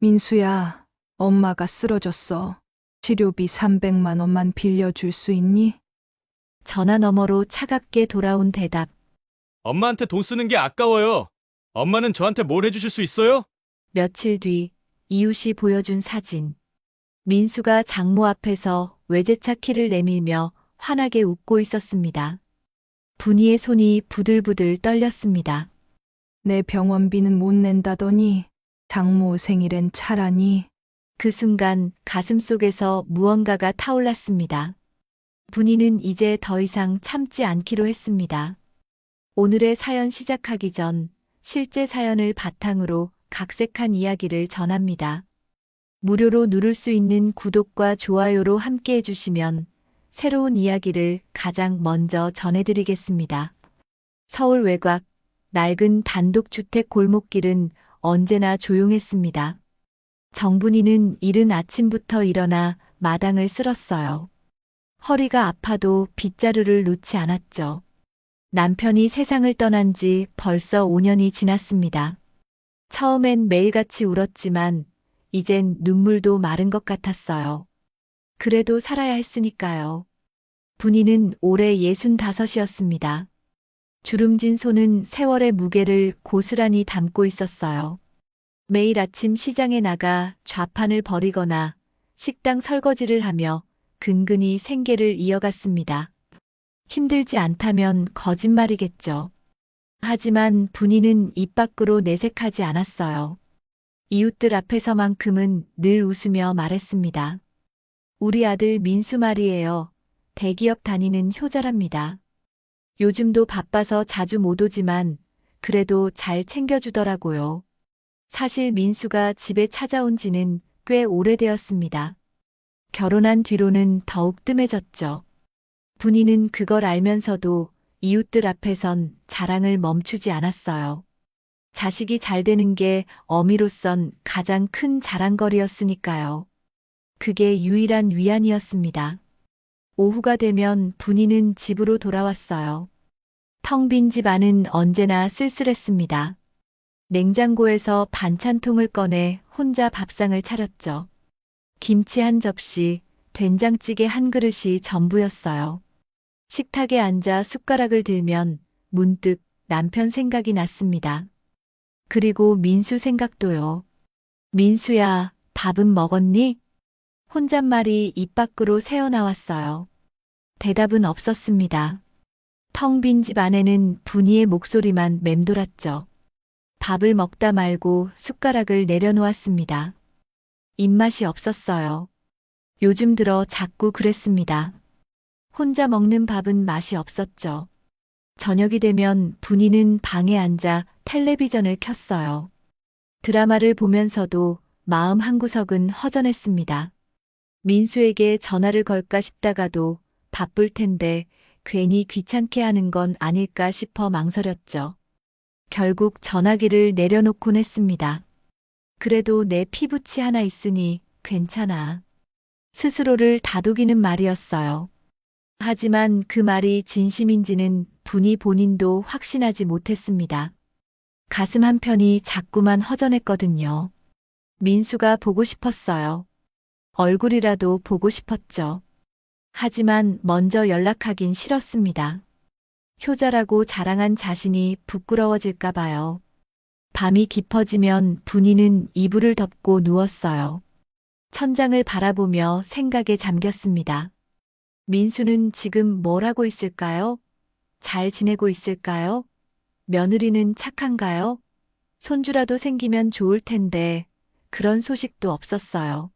민수야, 엄마가 쓰러졌어. 치료비 300만 원만 빌려줄 수 있니? 전화 너머로 차갑게 돌아온 대답. 엄마한테 돈 쓰는 게 아까워요. 엄마는 저한테 뭘 해주실 수 있어요? 며칠 뒤 이웃이 보여준 사진. 민수가 장모 앞에서 외제차 키를 내밀며 환하게 웃고 있었습니다. 분이의 손이 부들부들 떨렸습니다. 내 병원비는 못 낸다더니 장모 생일엔 차라니. 그 순간 가슴 속에서 무언가가 타올랐습니다. 분이는 이제 더 이상 참지 않기로 했습니다. 오늘의 사연 시작하기 전 실제 사연을 바탕으로 각색한 이야기를 전합니다. 무료로 누를 수 있는 구독과 좋아요로 함께 해주시면 새로운 이야기를 가장 먼저 전해드리겠습니다. 서울 외곽, 낡은 단독주택 골목길은 언제나 조용했습니다. 정분이는 이른 아침부터 일어나 마당을 쓸었어요. 허리가 아파도 빗자루를 놓지 않았죠. 남편이 세상을 떠난 지 벌써 5년이 지났습니다. 처음엔 매일같이 울었지만 이젠 눈물도 마른 것 같았어요. 그래도 살아야 했으니까요. 분이는 올해 65이었습니다. 주름진 손은 세월의 무게를 고스란히 담고 있었어요. 매일 아침 시장에 나가 좌판을 벌이거나 식당 설거지를 하며 근근히 생계를 이어갔습니다. 힘들지 않다면 거짓말이겠죠. 하지만 분이는 입 밖으로 내색하지 않았어요. 이웃들 앞에서만큼은 늘 웃으며 말했습니다. 우리 아들 민수 말이에요. 대기업 다니는 효자랍니다. 요즘도 바빠서 자주 못 오지만 그래도 잘 챙겨주더라고요. 사실 민수가 집에 찾아온 지는 꽤 오래되었습니다. 결혼한 뒤로는 더욱 뜸해졌죠. 분이는 그걸 알면서도 이웃들 앞에선 자랑을 멈추지 않았어요. 자식이 잘 되는 게 어미로선 가장 큰 자랑거리였으니까요. 그게 유일한 위안이었습니다. 오후가 되면 분이는 집으로 돌아왔어요. 텅 빈 집 안은 언제나 쓸쓸했습니다. 냉장고에서 반찬통을 꺼내 혼자 밥상을 차렸죠. 김치 한 접시, 된장찌개 한 그릇이 전부였어요. 식탁에 앉아 숟가락을 들면 문득 남편 생각이 났습니다. 그리고 민수 생각도요. 민수야, 밥은 먹었니? 혼잣말이 입 밖으로 새어나왔어요. 대답은 없었습니다. 텅 빈 집 안에는 분이의 목소리만 맴돌았죠. 밥을 먹다 말고 숟가락을 내려놓았습니다. 입맛이 없었어요. 요즘 들어 자꾸 그랬습니다. 혼자 먹는 밥은 맛이 없었죠. 저녁이 되면 분이는 방에 앉아 텔레비전을 켰어요. 드라마를 보면서도 마음 한구석은 허전했습니다. 민수에게 전화를 걸까 싶다가도 바쁠 텐데 괜히 귀찮게 하는 건 아닐까 싶어 망설였죠. 결국 전화기를 내려놓곤 했습니다. 그래도 내 피부치 하나 있으니 괜찮아. 스스로를 다독이는 말이었어요. 하지만 그 말이 진심인지는 분이 본인도 확신하지 못했습니다. 가슴 한편이 자꾸만 허전했거든요. 민수가 보고 싶었어요. 얼굴이라도 보고 싶었죠. 하지만 먼저 연락하긴 싫었습니다. 효자라고 자랑한 자신이 부끄러워질까 봐요. 밤이 깊어지면 분이는 이불을 덮고 누웠어요. 천장을 바라보며 생각에 잠겼습니다. 민수는 지금 뭘 하고 있을까요? 잘 지내고 있을까요? 며느리는 착한가요? 손주라도 생기면 좋을 텐데 그런 소식도 없었어요.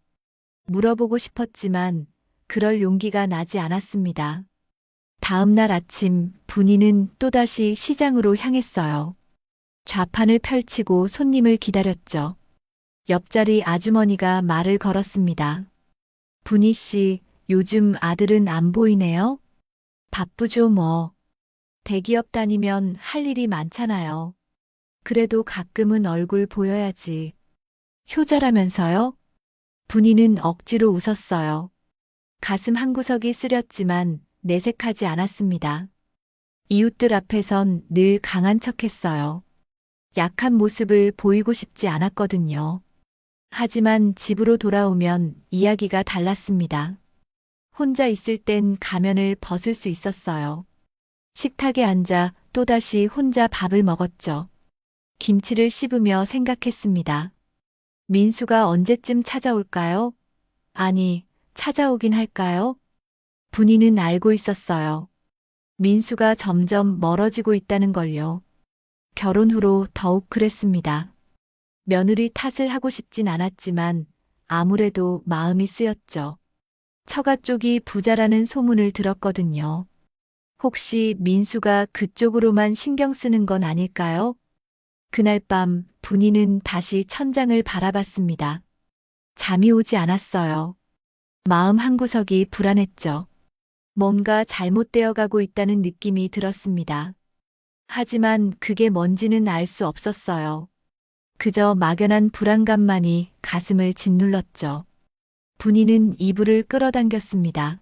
물어보고 싶었지만 그럴 용기가 나지 않았습니다. 다음 날 아침 분이는 또다시 시장으로 향했어요. 좌판을 펼치고 손님을 기다렸죠. 옆자리 아주머니가 말을 걸었습니다. 분이 씨, 요즘 아들은 안 보이네요? 바쁘죠 뭐. 대기업 다니면 할 일이 많잖아요. 그래도 가끔은 얼굴 보여야지. 효자라면서요? 분이는 억지로 웃었어요. 가슴 한구석이 쓰렸지만 내색하지 않았습니다. 이웃들 앞에선 늘 강한 척했어요. 약한 모습을 보이고 싶지 않았거든요. 하지만 집으로 돌아오면 이야기가 달랐습니다. 혼자 있을 땐 가면을 벗을 수 있었어요. 식탁에 앉아 또다시 혼자 밥을 먹었죠. 김치를 씹으며 생각했습니다. 민수가 언제쯤 찾아올까요? 아니, 찾아오긴 할까요? 분이는 알고 있었어요. 민수가 점점 멀어지고 있다는 걸요. 결혼 후로 더욱 그랬습니다. 며느리 탓을 하고 싶진 않았지만 아무래도 마음이 쓰였죠. 처가 쪽이 부자라는 소문을 들었거든요. 혹시 민수가 그쪽으로만 신경 쓰는 건 아닐까요? 그날 밤 분이는 다시 천장을 바라봤습니다. 잠이 오지 않았어요. 마음 한구석이 불안했죠. 뭔가 잘못되어 가고 있다는 느낌이 들었습니다. 하지만 그게 뭔지는 알 수 없었어요. 그저 막연한 불안감만이 가슴을 짓눌렀죠. 분이는 이불을 끌어당겼습니다.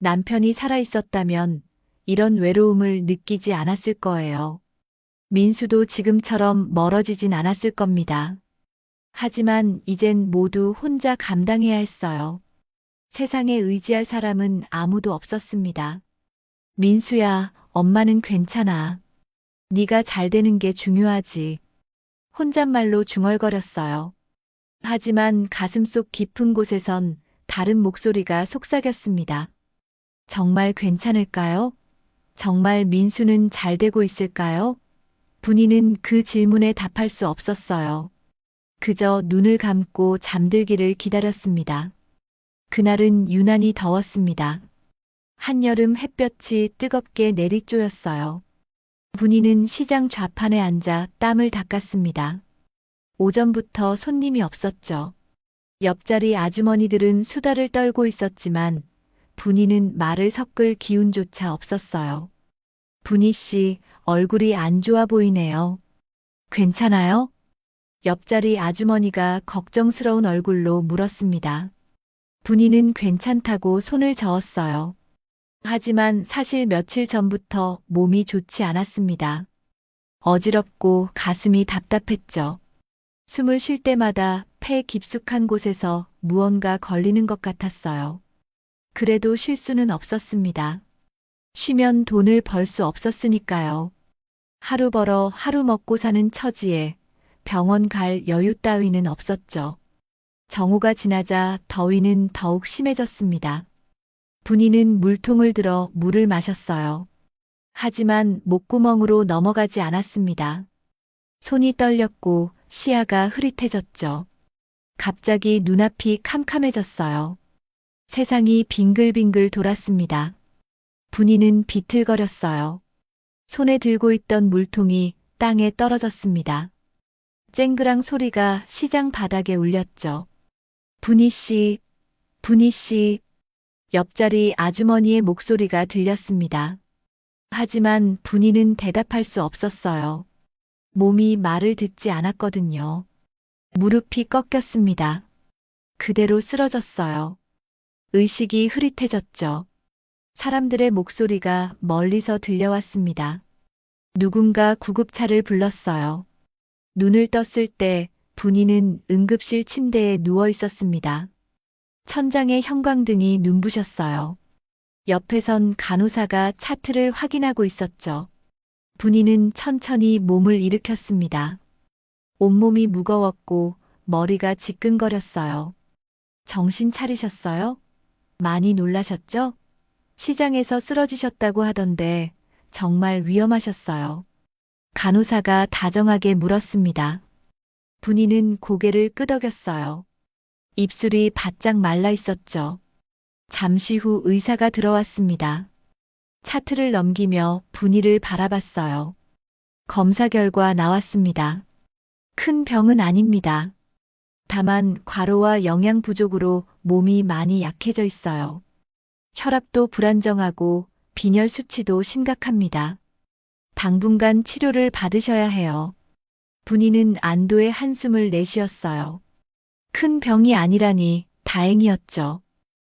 남편이 살아있었다면 이런 외로움을 느끼지 않았을 거예요. 민수도 지금처럼 멀어지진 않았을 겁니다. 하지만 이젠 모두 혼자 감당해야 했어요. 세상에 의지할 사람은 아무도 없었습니다. 민수야, 엄마는 괜찮아. 네가 잘 되는 게 중요하지. 혼잣말로 중얼거렸어요. 하지만 가슴속 깊은 곳에선 다른 목소리가 속삭였습니다. 정말 괜찮을까요? 정말 민수는 잘 되고 있을까요? 분이는 그 질문에 답할 수 없었어요. 그저 눈을 감고 잠들기를 기다렸습니다. 그날은 유난히 더웠습니다. 한여름 햇볕이 뜨겁게 내리쬐었어요. 분이는 시장 좌판에 앉아 땀을 닦았습니다. 오전부터 손님이 없었죠. 옆자리 아주머니들은 수다를 떨고 있었지만 분이는 말을 섞을 기운조차 없었어요. 분이 씨, 얼굴이 안 좋아 보이네요. 괜찮아요? 옆자리 아주머니가 걱정스러운 얼굴로 물었습니다. 분이는 괜찮다고 손을 저었어요. 하지만 사실 며칠 전부터 몸이 좋지 않았습니다. 어지럽고 가슴이 답답했죠. 숨을 쉴 때마다 폐 깊숙한 곳에서 무언가 걸리는 것 같았어요. 그래도 쉴 수는 없었습니다. 쉬면 돈을 벌 수 없었으니까요. 하루 벌어 하루 먹고 사는 처지에 병원 갈 여유 따위는 없었죠. 정오가 지나자 더위는 더욱 심해졌습니다. 분이는 물통을 들어 물을 마셨어요. 하지만 목구멍으로 넘어가지 않았습니다. 손이 떨렸고 시야가 흐릿해졌죠. 갑자기 눈앞이 캄캄해졌어요. 세상이 빙글빙글 돌았습니다. 분이는 비틀거렸어요. 손에 들고 있던 물통이 땅에 떨어졌습니다. 쨍그랑 소리가 시장 바닥에 울렸죠. 분이 씨, 분이 씨. 옆자리 아주머니의 목소리가 들렸습니다. 하지만 분이는 대답할 수 없었어요. 몸이 말을 듣지 않았거든요. 무릎이 꺾였습니다. 그대로 쓰러졌어요. 의식이 흐릿해졌죠. 사람들의 목소리가 멀리서 들려왔습니다. 누군가 구급차를 불렀어요. 눈을 떴을 때 분이는 응급실 침대에 누워 있었습니다. 천장에 형광등이 눈부셨어요. 옆에선 간호사가 차트를 확인하고 있었죠. 분이는 천천히 몸을 일으켰습니다. 온몸이 무거웠고 머리가 지끈거렸어요. 정신 차리셨어요? 많이 놀라셨죠? 시장에서 쓰러지셨다고 하던데 정말 위험하셨어요. 간호사가 다정하게 물었습니다. 분이는 고개를 끄덕였어요. 입술이 바짝 말라 있었죠. 잠시 후 의사가 들어왔습니다. 차트를 넘기며 분이를 바라봤어요. 검사 결과 나왔습니다. 큰 병은 아닙니다. 다만 과로와 영양 부족으로 몸이 많이 약해져 있어요. 혈압도 불안정하고 빈혈 수치도 심각합니다. 당분간 치료를 받으셔야 해요. 분이는 안도의 한숨을 내쉬었어요. 큰 병이 아니라니 다행이었죠.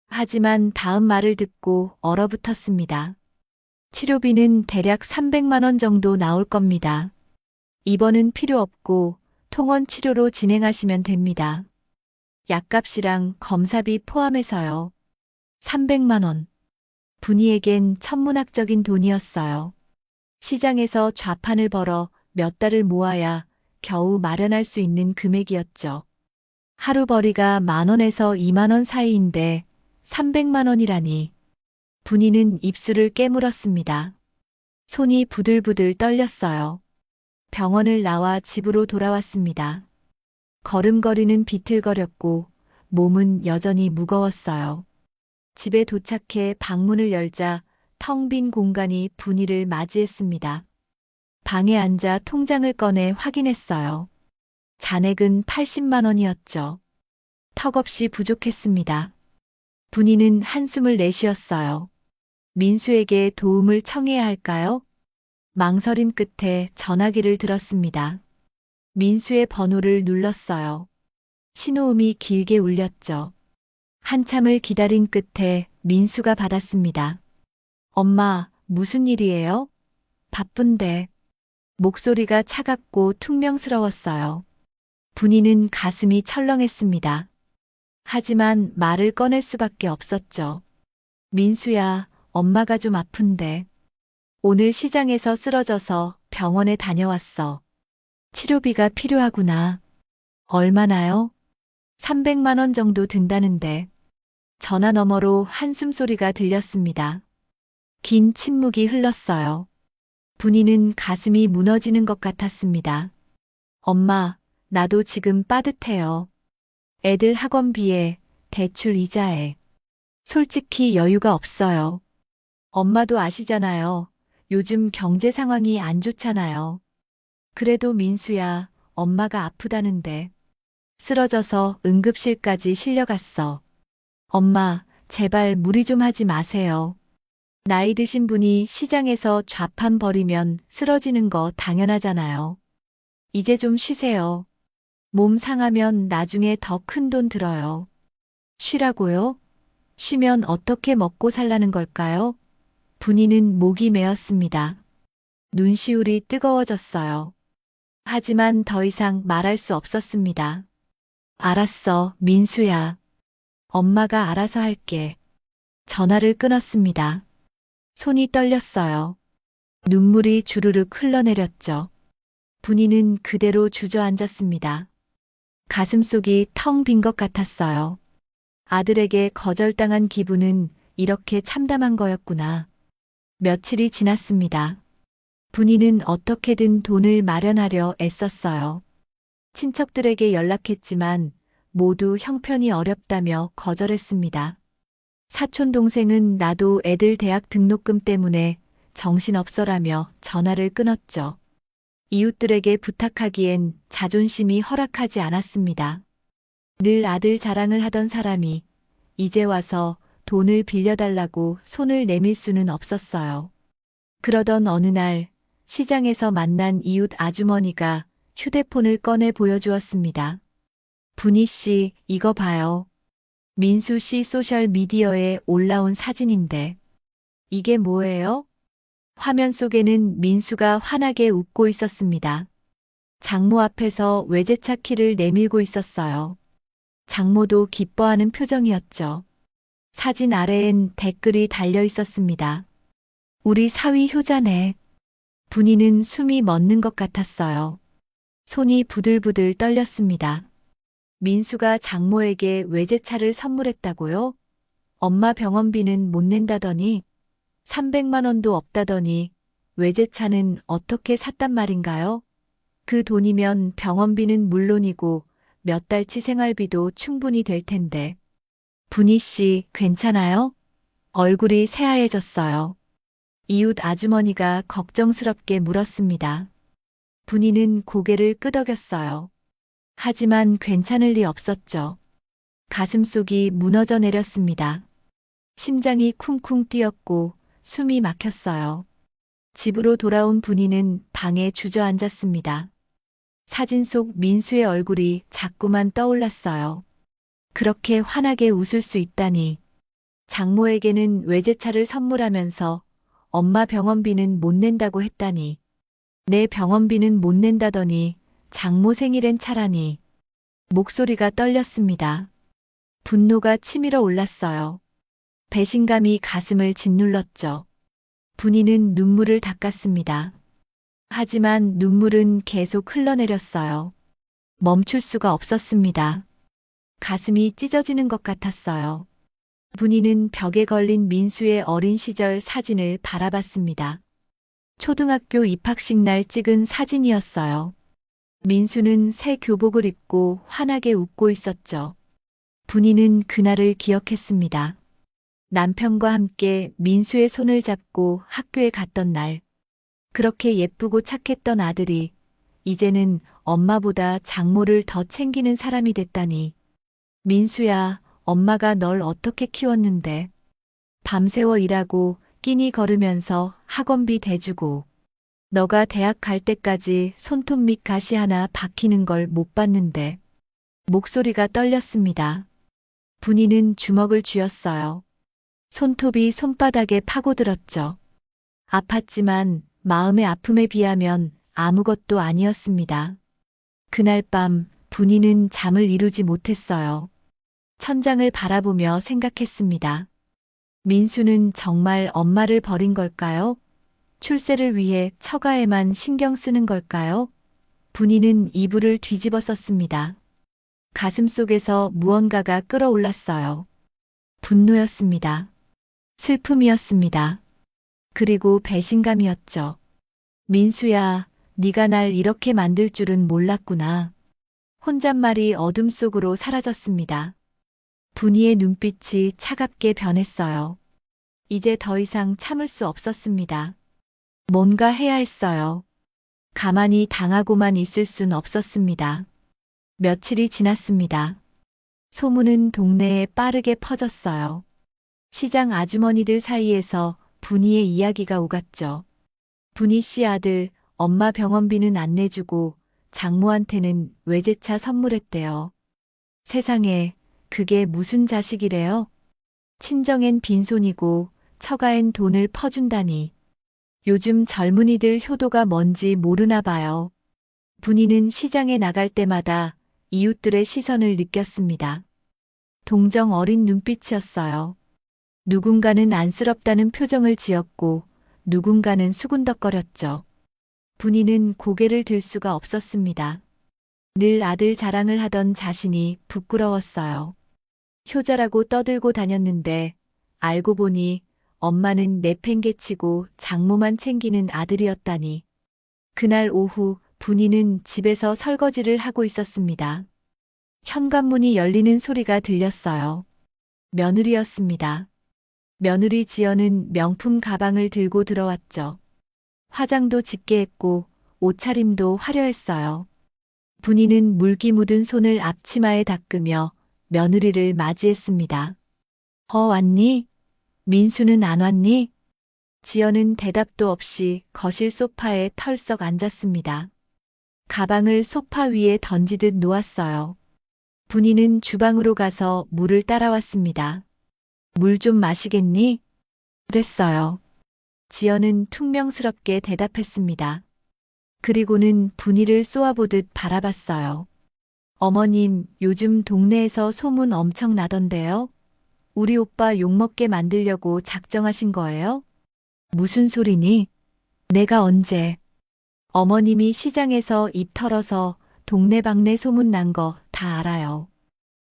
하지만 다음 말을 듣고 얼어붙었습니다. 치료비는 대략 300만 원 정도 나올 겁니다. 입원은 필요 없고 통원 치료로 진행하시면 됩니다. 약값이랑 검사비 포함해서요. 300만 원. 분이에겐 천문학적인 돈이었어요. 시장에서 좌판을 벌어 몇 달을 모아야 겨우 마련할 수 있는 금액이었죠. 하루 벌이가 10,000원에서 20,000원 사이인데 300만 원이라니. 분이는 입술을 깨물었습니다. 손이 부들부들 떨렸어요. 병원을 나와 집으로 돌아왔습니다. 걸음걸이는 비틀거렸고 몸은 여전히 무거웠어요. 집에 도착해 방문을 열자 텅 빈 공간이 분이를 맞이했습니다. 방에 앉아 통장을 꺼내 확인했어요. 잔액은 80만 원이었죠. 턱없이 부족했습니다. 분이는 한숨을 내쉬었어요. 민수에게 도움을 청해야 할까요? 망설임 끝에 전화기를 들었습니다. 민수의 번호를 눌렀어요. 신호음이 길게 울렸죠. 한참을 기다린 끝에 민수가 받았습니다. 엄마, 무슨 일이에요? 바쁜데. 목소리가 차갑고 퉁명스러웠어요. 분이는 가슴이 철렁했습니다. 하지만 말을 꺼낼 수밖에 없었죠. 민수야, 엄마가 좀 아픈데. 오늘 시장에서 쓰러져서 병원에 다녀왔어. 치료비가 필요하구나. 얼마나요? 300만 원 정도 든다는데. 전화 너머로 한숨 소리가 들렸습니다. 긴 침묵이 흘렀어요. 분이는 가슴이 무너지는 것 같았습니다. 엄마, 나도 지금 빠듯해요. 애들 학원비에, 대출 이자에. 솔직히 여유가 없어요. 엄마도 아시잖아요. 요즘 경제 상황이 안 좋잖아요. 그래도 민수야, 엄마가 아프다는데. 쓰러져서 응급실까지 실려갔어. 엄마, 제발 무리 좀 하지 마세요. 나이 드신 분이 시장에서 좌판 버리면 쓰러지는 거 당연하잖아요. 이제 좀 쉬세요. 몸 상하면 나중에 더 큰 돈 들어요. 쉬라고요? 쉬면 어떻게 먹고 살라는 걸까요? 분이는 목이 메었습니다. 눈시울이 뜨거워졌어요. 하지만 더 이상 말할 수 없었습니다. 알았어, 민수야. 엄마가 알아서 할게. 전화를 끊었습니다. 손이 떨렸어요. 눈물이 주르륵 흘러내렸죠. 분이는 그대로 주저앉았습니다. 가슴속이 텅 빈 것 같았어요. 아들에게 거절당한 기분은 이렇게 참담한 거였구나. 며칠이 지났습니다. 분이는 어떻게든 돈을 마련하려 애썼어요. 친척들에게 연락했지만 모두 형편이 어렵다며 거절했습니다. 사촌 동생은 나도 애들 대학 등록금 때문에 정신없어라며 전화를 끊었죠. 이웃들에게 부탁하기엔 자존심이 허락하지 않았습니다. 늘 아들 자랑을 하던 사람이 이제 와서 돈을 빌려달라고 손을 내밀 수는 없었어요. 그러던 어느 날 시장에서 만난 이웃 아주머니가 휴대폰을 꺼내 보여주었습니다. 분이 씨, 이거 봐요. 민수 씨 소셜미디어에 올라온 사진인데. 이게 뭐예요? 화면 속에는 민수가 환하게 웃고 있었습니다. 장모 앞에서 외제차 키를 내밀고 있었어요. 장모도 기뻐하는 표정이었죠. 사진 아래엔 댓글이 달려 있었습니다. 우리 사위 효자네. 분이는 숨이 멎는 것 같았어요. 손이 부들부들 떨렸습니다. 민수가 장모에게 외제차를 선물했다고요? 엄마 병원비는 못 낸다더니 300만 원도 없다더니 외제차는 어떻게 샀단 말인가요? 그 돈이면 병원비는 물론이고 몇 달치 생활비도 충분히 될 텐데. 분이 씨, 괜찮아요? 얼굴이 새하얘졌어요. 이웃 아주머니가 걱정스럽게 물었습니다. 분이는 고개를 끄덕였어요. 하지만 괜찮을 리 없었죠. 가슴속이 무너져 내렸습니다. 심장이 쿵쿵 뛰었고 숨이 막혔어요. 집으로 돌아온 분이는 방에 주저앉았습니다. 사진 속 민수의 얼굴이 자꾸만 떠올랐어요. 그렇게 환하게 웃을 수 있다니. 장모에게는 외제차를 선물하면서 엄마 병원비는 못 낸다고 했다니. 내 병원비는 못 낸다더니 장모 생일엔 차라니. 목소리가 떨렸습니다. 분노가 치밀어 올랐어요. 배신감이 가슴을 짓눌렀죠. 분이는 눈물을 닦았습니다. 하지만 눈물은 계속 흘러내렸어요. 멈출 수가 없었습니다. 가슴이 찢어지는 것 같았어요. 분이는 벽에 걸린 민수의 어린 시절 사진을 바라봤습니다. 초등학교 입학식 날 찍은 사진이었어요. 민수는 새 교복을 입고 환하게 웃고 있었죠. 분이는 그날을 기억했습니다. 남편과 함께 민수의 손을 잡고 학교에 갔던 날. 그렇게 예쁘고 착했던 아들이 이제는 엄마보다 장모를 더 챙기는 사람이 됐다니. 민수야, 엄마가 널 어떻게 키웠는데. 밤새워 일하고 끼니 걸으면서 학원비 대주고. 너가 대학 갈 때까지 손톱 밑 가시 하나 박히는 걸 못 봤는데. 목소리가 떨렸습니다. 분이는 주먹을 쥐었어요. 손톱이 손바닥에 파고들었죠. 아팠지만 마음의 아픔에 비하면 아무것도 아니었습니다. 그날 밤 분이는 잠을 이루지 못했어요. 천장을 바라보며 생각했습니다. 민수는 정말 엄마를 버린 걸까요? 출세를 위해 처가에만 신경 쓰는 걸까요? 분이는 이불을 뒤집어 썼습니다. 가슴 속에서 무언가가 끓어올랐어요. 분노였습니다. 슬픔이었습니다. 그리고 배신감이었죠. 민수야, 네가 날 이렇게 만들 줄은 몰랐구나. 혼잣말이 어둠 속으로 사라졌습니다. 분이의 눈빛이 차갑게 변했어요. 이제 더 이상 참을 수 없었습니다. 뭔가 해야 했어요. 가만히 당하고만 있을 순 없었습니다. 며칠이 지났습니다. 소문은 동네에 빠르게 퍼졌어요. 시장 아주머니들 사이에서 분이의 이야기가 오갔죠. 분이 씨 아들, 엄마 병원비는 안 내주고 장모한테는 외제차 선물했대요. 세상에, 그게 무슨 자식이래요? 친정엔 빈손이고 처가엔 돈을 퍼준다니. 요즘 젊은이들 효도가 뭔지 모르나 봐요. 분이는 시장에 나갈 때마다 이웃들의 시선을 느꼈습니다. 동정 어린 눈빛이었어요. 누군가는 안쓰럽다는 표정을 지었고 누군가는 수군덕거렸죠. 분이는 고개를 들 수가 없었습니다. 늘 아들 자랑을 하던 자신이 부끄러웠어요. 효자라고 떠들고 다녔는데 알고 보니 엄마는 내팽개치고 장모만 챙기는 아들이었다니. 그날 오후 분이는 집에서 설거지를 하고 있었습니다. 현관문이 열리는 소리가 들렸어요. 며느리였습니다. 며느리 지연은 명품 가방을 들고 들어왔죠. 화장도 짙게 했고 옷차림도 화려했어요. 분이는 물기 묻은 손을 앞치마에 닦으며 며느리를 맞이했습니다. 왔니? 민수는 안 왔니? 지연은 대답도 없이 거실 소파에 털썩 앉았습니다. 가방을 소파 위에 던지듯 놓았어요. 분이는 주방으로 가서 물을 따라왔습니다. 물 좀 마시겠니? 그랬어요. 지연은 퉁명스럽게 대답했습니다. 그리고는 분이를 쏘아보듯 바라봤어요. 어머님, 요즘 동네에서 소문 엄청 나던데요? 우리 오빠 욕먹게 만들려고 작정하신 거예요? 무슨 소리니? 내가 언제? 어머님이 시장에서 입 털어서 동네방네 소문 난 거 다 알아요.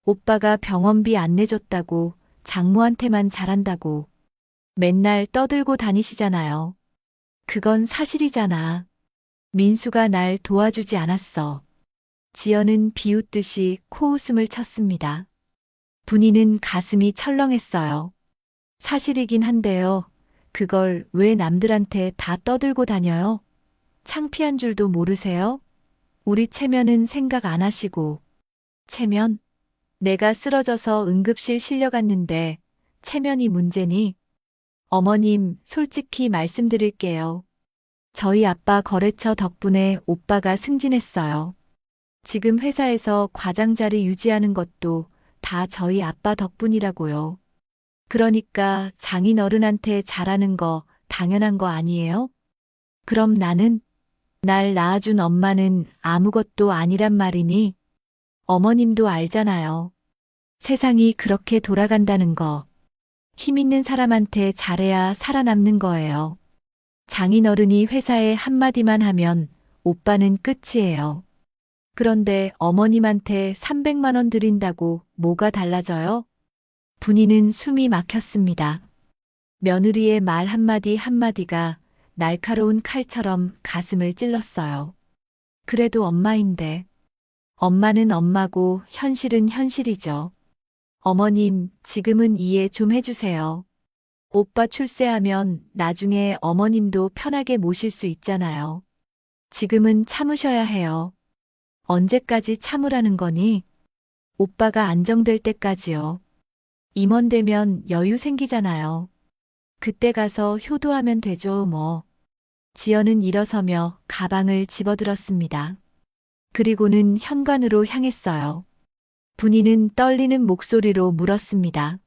오빠가 병원비 안 내줬다고, 장모한테만 잘한다고. 맨날 떠들고 다니시잖아요. 그건 사실이잖아. 민수가 날 도와주지 않았어. 지연은 비웃듯이 코웃음을 쳤습니다. 분이는 가슴이 철렁했어요. 사실이긴 한데요. 그걸 왜 남들한테 다 떠들고 다녀요? 창피한 줄도 모르세요? 우리 체면은 생각 안 하시고. 체면? 내가 쓰러져서 응급실 실려갔는데 체면이 문제니? 어머님, 솔직히 말씀드릴게요. 저희 아빠 거래처 덕분에 오빠가 승진했어요. 지금 회사에서 과장 자리 유지하는 것도 다 저희 아빠 덕분이라고요. 그러니까 장인 어른한테 잘하는 거 당연한 거 아니에요? 그럼 나는? 날 낳아준 엄마는 아무것도 아니란 말이니? 어머님도 알잖아요. 세상이 그렇게 돌아간다는 거. 힘 있는 사람한테 잘해야 살아남는 거예요. 장인어른이 회사에 한마디만 하면 오빠는 끝이에요. 그런데 어머님한테 300만 원 드린다고 뭐가 달라져요? 분이는 숨이 막혔습니다. 며느리의 말 한마디 한마디가 날카로운 칼처럼 가슴을 찔렀어요. 그래도 엄마인데. 엄마는 엄마고 현실은 현실이죠. 어머님, 지금은 이해 좀 해주세요. 오빠 출세하면 나중에 어머님도 편하게 모실 수 있잖아요. 지금은 참으셔야 해요. 언제까지 참으라는 거니? 오빠가 안정될 때까지요. 임원 되면 여유 생기잖아요. 그때 가서 효도하면 되죠, 뭐. 지연은 일어서며 가방을 집어들었습니다. 그리고는 현관으로 향했어요. 분이는 떨리는 목소리로 물었습니다.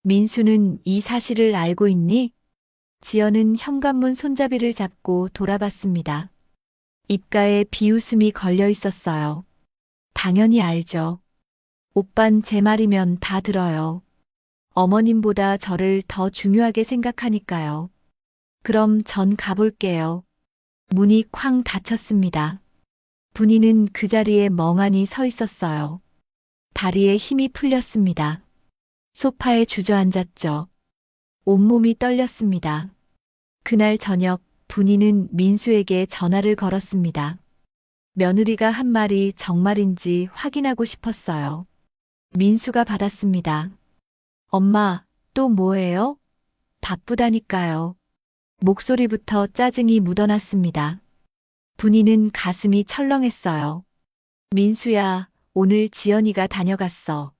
민수는 이 사실을 알고 있니? 지연은 현관문 손잡이를 잡고 돌아봤습니다. 입가에 비웃음이 걸려 있었어요. 당연히 알죠. 오빤 제 말이면 다 들어요. 어머님보다 저를 더 중요하게 생각하니까요. 그럼 전 가볼게요. 문이 쾅 닫혔습니다. 분이는 그 자리에 멍하니 서 있었어요. 다리에 힘이 풀렸습니다. 소파에 주저앉았죠. 온몸이 떨렸습니다. 그날 저녁 분이는 민수에게 전화를 걸었습니다. 며느리가 한 말이 정말인지 확인하고 싶었어요. 민수가 받았습니다. 엄마, 또 뭐예요? 바쁘다니까요. 목소리부터 짜증이 묻어났습니다. 분이는 가슴이 철렁했어요. 민수야, 오늘 지연이가 다녀갔어.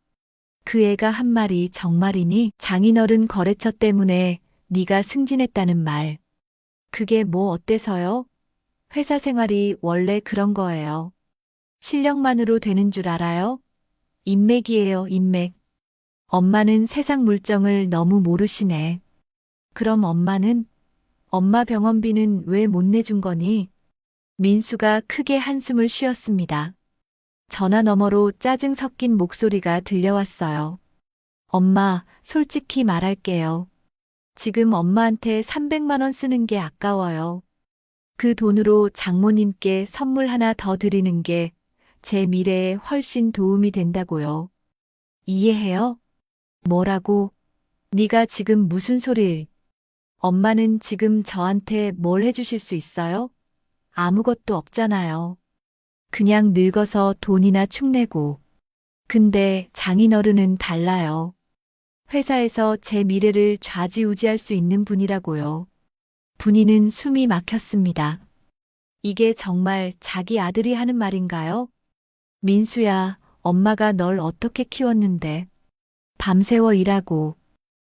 그 애가 한 말이 정말이니? 장인어른 거래처 때문에 네가 승진했다는 말. 그게 뭐 어때서요? 회사 생활이 원래 그런 거예요. 실력만으로 되는 줄 알아요? 인맥이에요, 인맥. 엄마는 세상 물정을 너무 모르시네. 그럼 엄마 병원비는 왜 못 내준 거니? 민수가 크게 한숨을 쉬었습니다. 전화 너머로 짜증 섞인 목소리가 들려왔어요. 엄마, 솔직히 말할게요. 지금 엄마한테 300만 원 쓰는 게 아까워요. 그 돈으로 장모님께 선물 하나 더 드리는 게 제 미래에 훨씬 도움이 된다고요. 이해해요? 뭐라고? 네가 지금 무슨 소릴? 엄마는 지금 저한테 뭘 해주실 수 있어요? 아무것도 없잖아요. 그냥 늙어서 돈이나 축내고. 근데 장인어른은 달라요. 회사에서 제 미래를 좌지우지할 수 있는 분이라고요. 분이는 숨이 막혔습니다. 이게 정말 자기 아들이 하는 말인가요? 민수야, 엄마가 널 어떻게 키웠는데? 밤새워 일하고.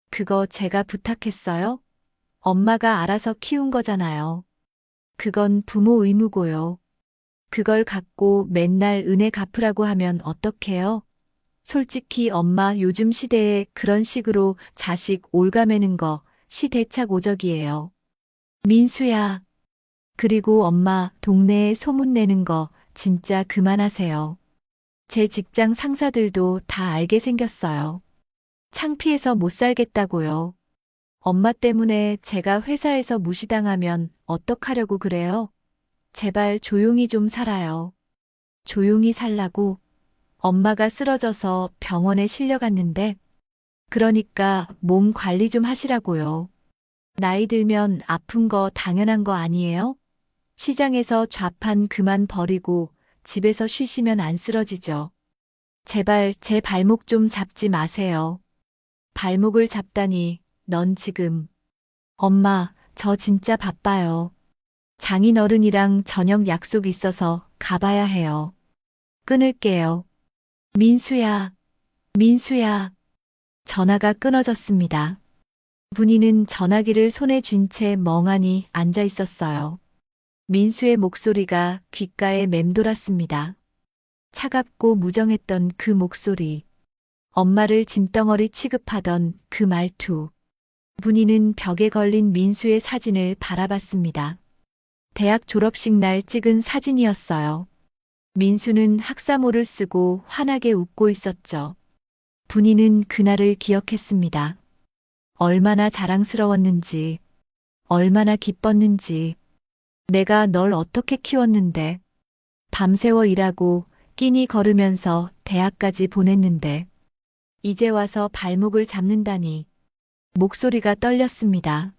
그거 제가 부탁했어요? 엄마가 알아서 키운 거잖아요. 그건 부모 의무고요. 그걸 갖고 맨날 은혜 갚으라고 하면 어떡해요? 솔직히 엄마 요즘 시대에 그런 식으로 자식 올가매는 거 시대착오적이에요. 민수야. 그리고 엄마 동네에 소문내는 거 진짜 그만하세요. 제 직장 상사들도 다 알게 생겼어요. 창피해서 못 살겠다고요. 엄마 때문에 제가 회사에서 무시당하면 어떡하려고 그래요? 제발 조용히 좀 살아요. 조용히 살라고? 엄마가 쓰러져서 병원에 실려갔는데, 그러니까 몸 관리 좀 하시라고요. 나이 들면 아픈 거 당연한 거 아니에요? 시장에서 좌판 그만 버리고 집에서 쉬시면 안 쓰러지죠. 제발 제 발목 좀 잡지 마세요. 발목을 잡다니, 넌 지금. 엄마, 저 진짜 바빠요. 장인어른이랑 저녁 약속 있어서 가봐야 해요. 끊을게요. 민수야, 민수야. 전화가 끊어졌습니다. 분이는 전화기를 손에 쥔 채 멍하니 앉아 있었어요. 민수의 목소리가 귓가에 맴돌았습니다. 차갑고 무정했던 그 목소리. 엄마를 짐덩어리 취급하던 그 말투. 분이는 벽에 걸린 민수의 사진을 바라봤습니다. 대학 졸업식 날 찍은 사진이었어요. 민수는 학사모를 쓰고 환하게 웃고 있었죠. 분이는 그날을 기억했습니다. 얼마나 자랑스러웠는지, 얼마나 기뻤는지. 내가 널 어떻게 키웠는데, 밤새워 일하고 끼니 걸으면서 대학까지 보냈는데, 이제 와서 발목을 잡는다니. 목소리가 떨렸습니다.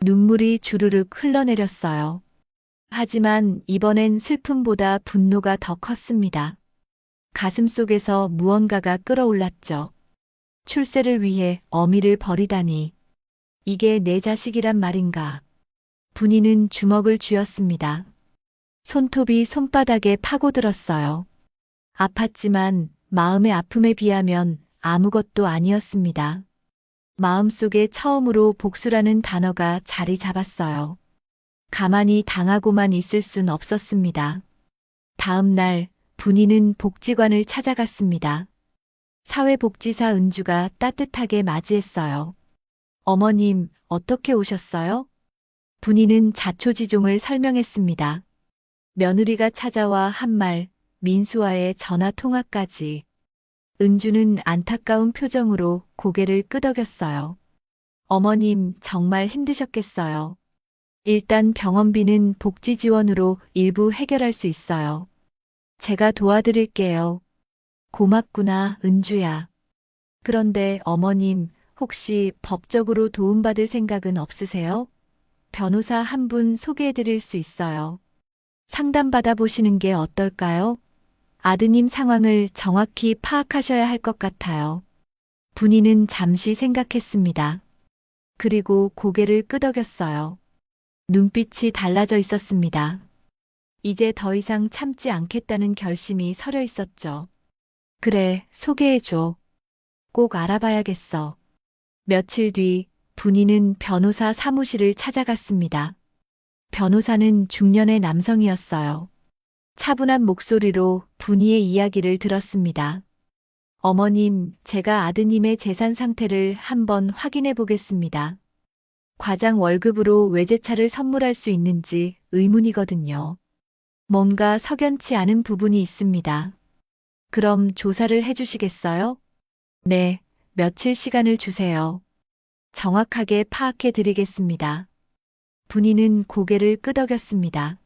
눈물이 주르륵 흘러내렸어요. 하지만 이번엔 슬픔보다 분노가 더 컸습니다. 가슴속에서 무언가가 끓어올랐죠. 출세를 위해 어미를 버리다니. 이게 내 자식이란 말인가. 분이는 주먹을 쥐었습니다. 손톱이 손바닥에 파고들었어요. 아팠지만 마음의 아픔에 비하면 아무것도 아니었습니다. 마음속에 처음으로 복수라는 단어가 자리 잡았어요. 가만히 당하고만 있을 순 없었습니다. 다음 날 분이는 복지관을 찾아갔습니다. 사회복지사 은주가 따뜻하게 맞이했어요. 어머님, 어떻게 오셨어요? 분이는 자초지종을 설명했습니다. 며느리가 찾아와 한 말, 민수와의 전화 통화까지. 은주는 안타까운 표정으로 고개를 끄덕였어요. 어머님, 정말 힘드셨겠어요. 일단 병원비는 복지 지원으로 일부 해결할 수 있어요. 제가 도와드릴게요. 고맙구나, 은주야. 그런데 어머님, 혹시 법적으로 도움받을 생각은 없으세요? 변호사 한 분 소개해드릴 수 있어요. 상담받아 보시는 게 어떨까요? 아드님 상황을 정확히 파악하셔야 할 것 같아요. 분이는 잠시 생각했습니다. 그리고 고개를 끄덕였어요. 눈빛이 달라져 있었습니다. 이제 더 이상 참지 않겠다는 결심이 서려 있었죠. 그래, 소개해줘. 꼭 알아봐야겠어. 며칠 뒤 분이는 변호사 사무실을 찾아갔습니다. 변호사는 중년의 남성이었어요. 차분한 목소리로 분이의 이야기를 들었습니다. 어머님, 제가 아드님의 재산 상태를 한번 확인해 보겠습니다. 과장 월급으로 외제차를 선물할 수 있는지 의문이거든요. 뭔가 석연치 않은 부분이 있습니다. 그럼 조사를 해주시겠어요? 네, 며칠 시간을 주세요. 정확하게 파악해 드리겠습니다. 분이는 고개를 끄덕였습니다.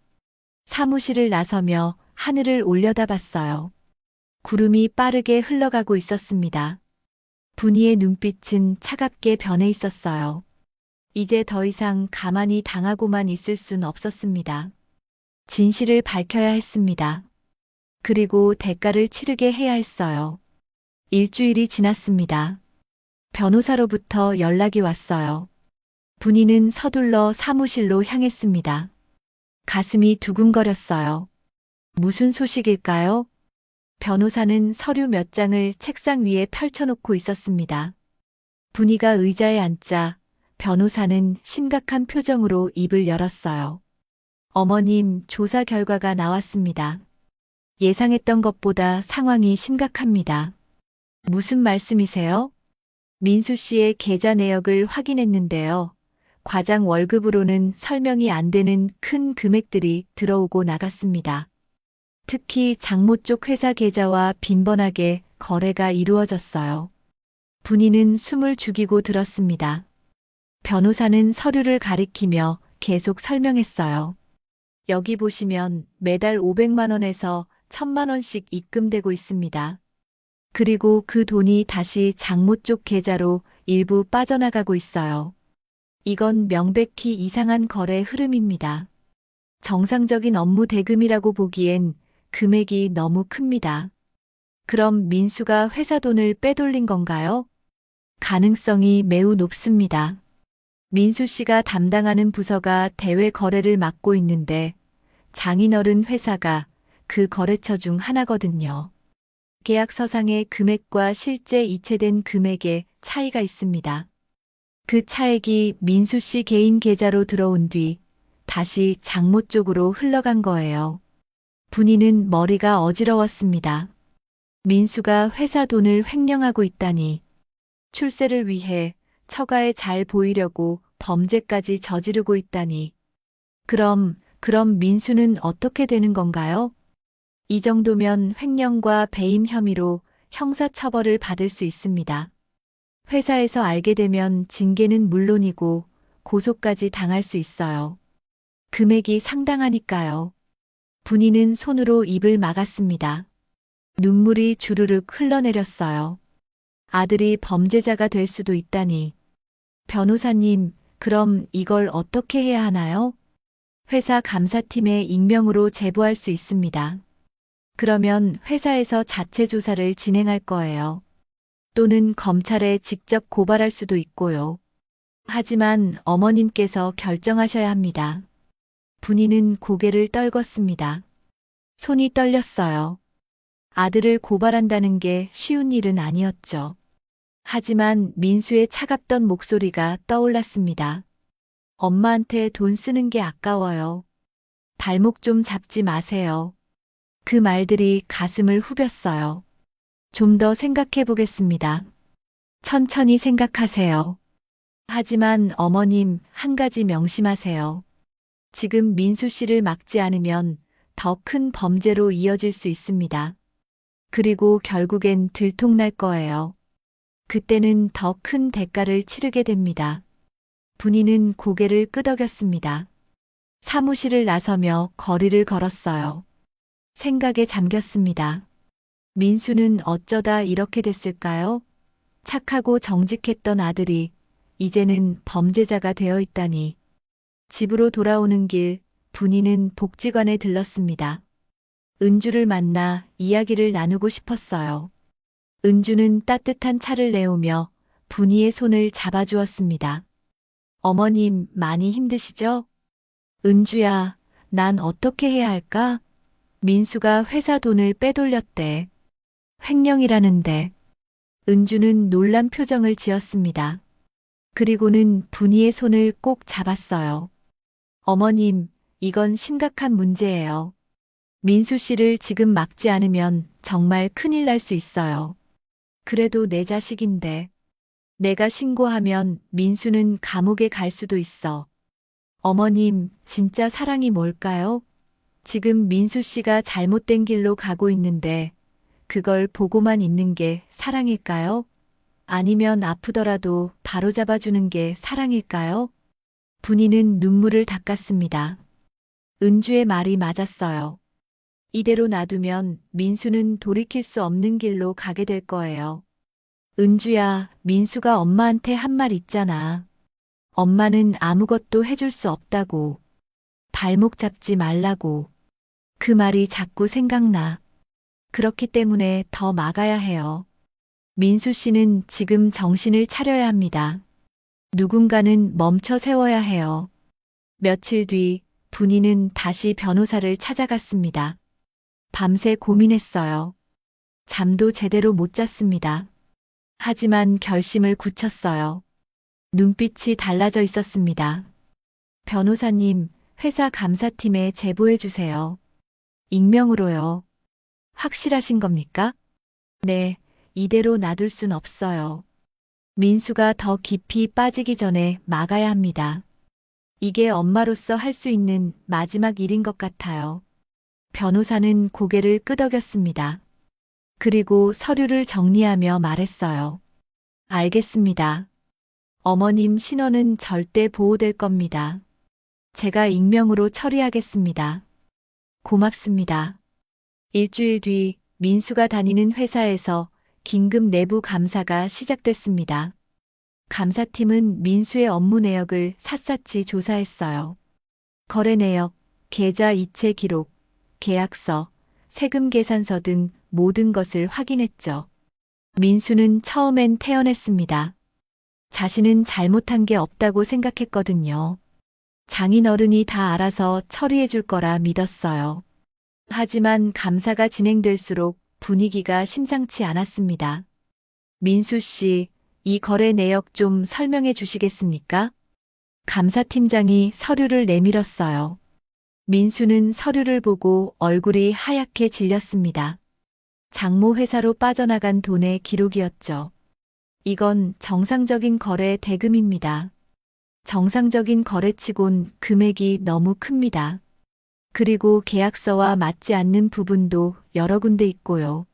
사무실을 나서며 하늘을 올려다봤어요. 구름이 빠르게 흘러가고 있었습니다. 분이의 눈빛은 차갑게 변해 있었어요. 이제 더 이상 가만히 당하고만 있을 순 없었습니다. 진실을 밝혀야 했습니다. 그리고 대가를 치르게 해야 했어요. 일주일이 지났습니다. 변호사로부터 연락이 왔어요. 분이는 서둘러 사무실로 향했습니다. 가슴이 두근거렸어요. 무슨 소식일까요? 변호사는 서류 몇 장을 책상 위에 펼쳐놓고 있었습니다. 분이가 의자에 앉자 변호사는 심각한 표정으로 입을 열었어요. 어머님, 조사 결과가 나왔습니다. 예상했던 것보다 상황이 심각합니다. 무슨 말씀이세요? 민수 씨의 계좌 내역을 확인했는데요. 과장 월급으로는 설명이 안 되는 큰 금액들이 들어오고 나갔습니다. 특히 장모 쪽 회사 계좌와 빈번하게 거래가 이루어졌어요. 분이는 숨을 죽이고 들었습니다. 변호사는 서류를 가리키며 계속 설명했어요. 여기 보시면 매달 500만 원에서 1000만 원씩 입금되고 있습니다. 그리고 그 돈이 다시 장모 쪽 계좌로 일부 빠져나가고 있어요. 이건 명백히 이상한 거래 흐름입니다. 정상적인 업무 대금이라고 보기엔 금액이 너무 큽니다. 그럼 민수가 회사 돈을 빼돌린 건가요? 가능성이 매우 높습니다. 민수 씨가 담당하는 부서가 대외 거래를 맡고 있는데 장인어른 회사가 그 거래처 중 하나거든요. 계약서상의 금액과 실제 이체된 금액에 차이가 있습니다. 그 차액이 민수 씨 개인 계좌로 들어온 뒤 다시 장모 쪽으로 흘러간 거예요. 분이는 머리가 어지러웠습니다. 민수가 회사 돈을 횡령하고 있다니. 출세를 위해 처가에 잘 보이려고 범죄까지 저지르고 있다니. 그럼 민수는 어떻게 되는 건가요? 이 정도면 횡령과 배임 혐의로 형사처벌을 받을 수 있습니다. 회사에서 알게 되면 징계는 물론이고 고소까지 당할 수 있어요. 금액이 상당하니까요. 분이는 손으로 입을 막았습니다. 눈물이 주르륵 흘러내렸어요. 아들이 범죄자가 될 수도 있다니. 변호사님, 그럼 이걸 어떻게 해야 하나요? 회사 감사팀에 익명으로 제보할 수 있습니다. 그러면 회사에서 자체 조사를 진행할 거예요. 또는 검찰에 직접 고발할 수도 있고요. 하지만 어머님께서 결정하셔야 합니다. 분이는 고개를 떨궜습니다. 손이 떨렸어요. 아들을 고발한다는 게 쉬운 일은 아니었죠. 하지만 민수의 차갑던 목소리가 떠올랐습니다. 엄마한테 돈 쓰는 게 아까워요. 발목 좀 잡지 마세요. 그 말들이 가슴을 후볐어요. 좀 더 생각해 보겠습니다. 천천히 생각하세요. 하지만 어머님, 한 가지 명심하세요. 지금 민수 씨를 막지 않으면 더 큰 범죄로 이어질 수 있습니다. 그리고 결국엔 들통날 거예요. 그때는 더 큰 대가를 치르게 됩니다. 분이는 고개를 끄덕였습니다. 사무실을 나서며 거리를 걸었어요. 생각에 잠겼습니다. 민수는 어쩌다 이렇게 됐을까요? 착하고 정직했던 아들이 이제는 범죄자가 되어 있다니. 집으로 돌아오는 길, 분이는 복지관에 들렀습니다. 은주를 만나 이야기를 나누고 싶었어요. 은주는 따뜻한 차를 내오며 분이의 손을 잡아주었습니다. 어머님, 많이 힘드시죠? 은주야, 난 어떻게 해야 할까? 민수가 회사 돈을 빼돌렸대. 횡령이라는데. 은주는 놀란 표정을 지었습니다. 그리고는 분이의 손을 꼭 잡았어요. 어머님, 이건 심각한 문제예요. 민수 씨를 지금 막지 않으면 정말 큰일 날 수 있어요. 그래도 내 자식인데. 내가 신고하면 민수는 감옥에 갈 수도 있어. 어머님, 진짜 사랑이 뭘까요? 지금 민수 씨가 잘못된 길로 가고 있는데 그걸 보고만 있는 게 사랑일까요? 아니면 아프더라도 바로잡아주는 게 사랑일까요? 분이는 눈물을 닦았습니다. 은주의 말이 맞았어요. 이대로 놔두면 민수는 돌이킬 수 없는 길로 가게 될 거예요. 은주야, 민수가 엄마한테 한 말 있잖아. 엄마는 아무것도 해줄 수 없다고. 발목 잡지 말라고. 그 말이 자꾸 생각나. 그렇기 때문에 더 막아야 해요. 민수 씨는 지금 정신을 차려야 합니다. 누군가는 멈춰 세워야 해요. 며칠 뒤 분이는 다시 변호사를 찾아갔습니다. 밤새 고민했어요. 잠도 제대로 못 잤습니다. 하지만 결심을 굳혔어요. 눈빛이 달라져 있었습니다. 변호사님, 회사 감사팀에 제보해 주세요. 익명으로요. 확실하신 겁니까? 네, 이대로 놔둘 순 없어요. 민수가 더 깊이 빠지기 전에 막아야 합니다. 이게 엄마로서 할 수 있는 마지막 일인 것 같아요. 변호사는 고개를 끄덕였습니다. 그리고 서류를 정리하며 말했어요. 알겠습니다. 어머님 신원은 절대 보호될 겁니다. 제가 익명으로 처리하겠습니다. 고맙습니다. 일주일 뒤 민수가 다니는 회사에서 긴급 내부 감사가 시작됐습니다. 감사팀은 민수의 업무 내역을 샅샅이 조사했어요. 거래 내역, 계좌 이체 기록, 계약서, 세금 계산서 등 모든 것을 확인했죠. 민수는 처음엔 태연했습니다. 자신은 잘못한 게 없다고 생각했거든요. 장인어른이 다 알아서 처리해 줄 거라 믿었어요. 하지만 감사가 진행될수록 분위기가 심상치 않았습니다. 민수 씨, 이 거래 내역 좀 설명해 주시겠습니까? 감사팀장이 서류를 내밀었어요. 민수는 서류를 보고 얼굴이 하얗게 질렸습니다. 장모 회사로 빠져나간 돈의 기록이었죠. 이건 정상적인 거래 대금입니다. 정상적인 거래치곤 금액이 너무 큽니다. 그리고 계약서와 맞지 않는 부분도 여러 군데 있고요.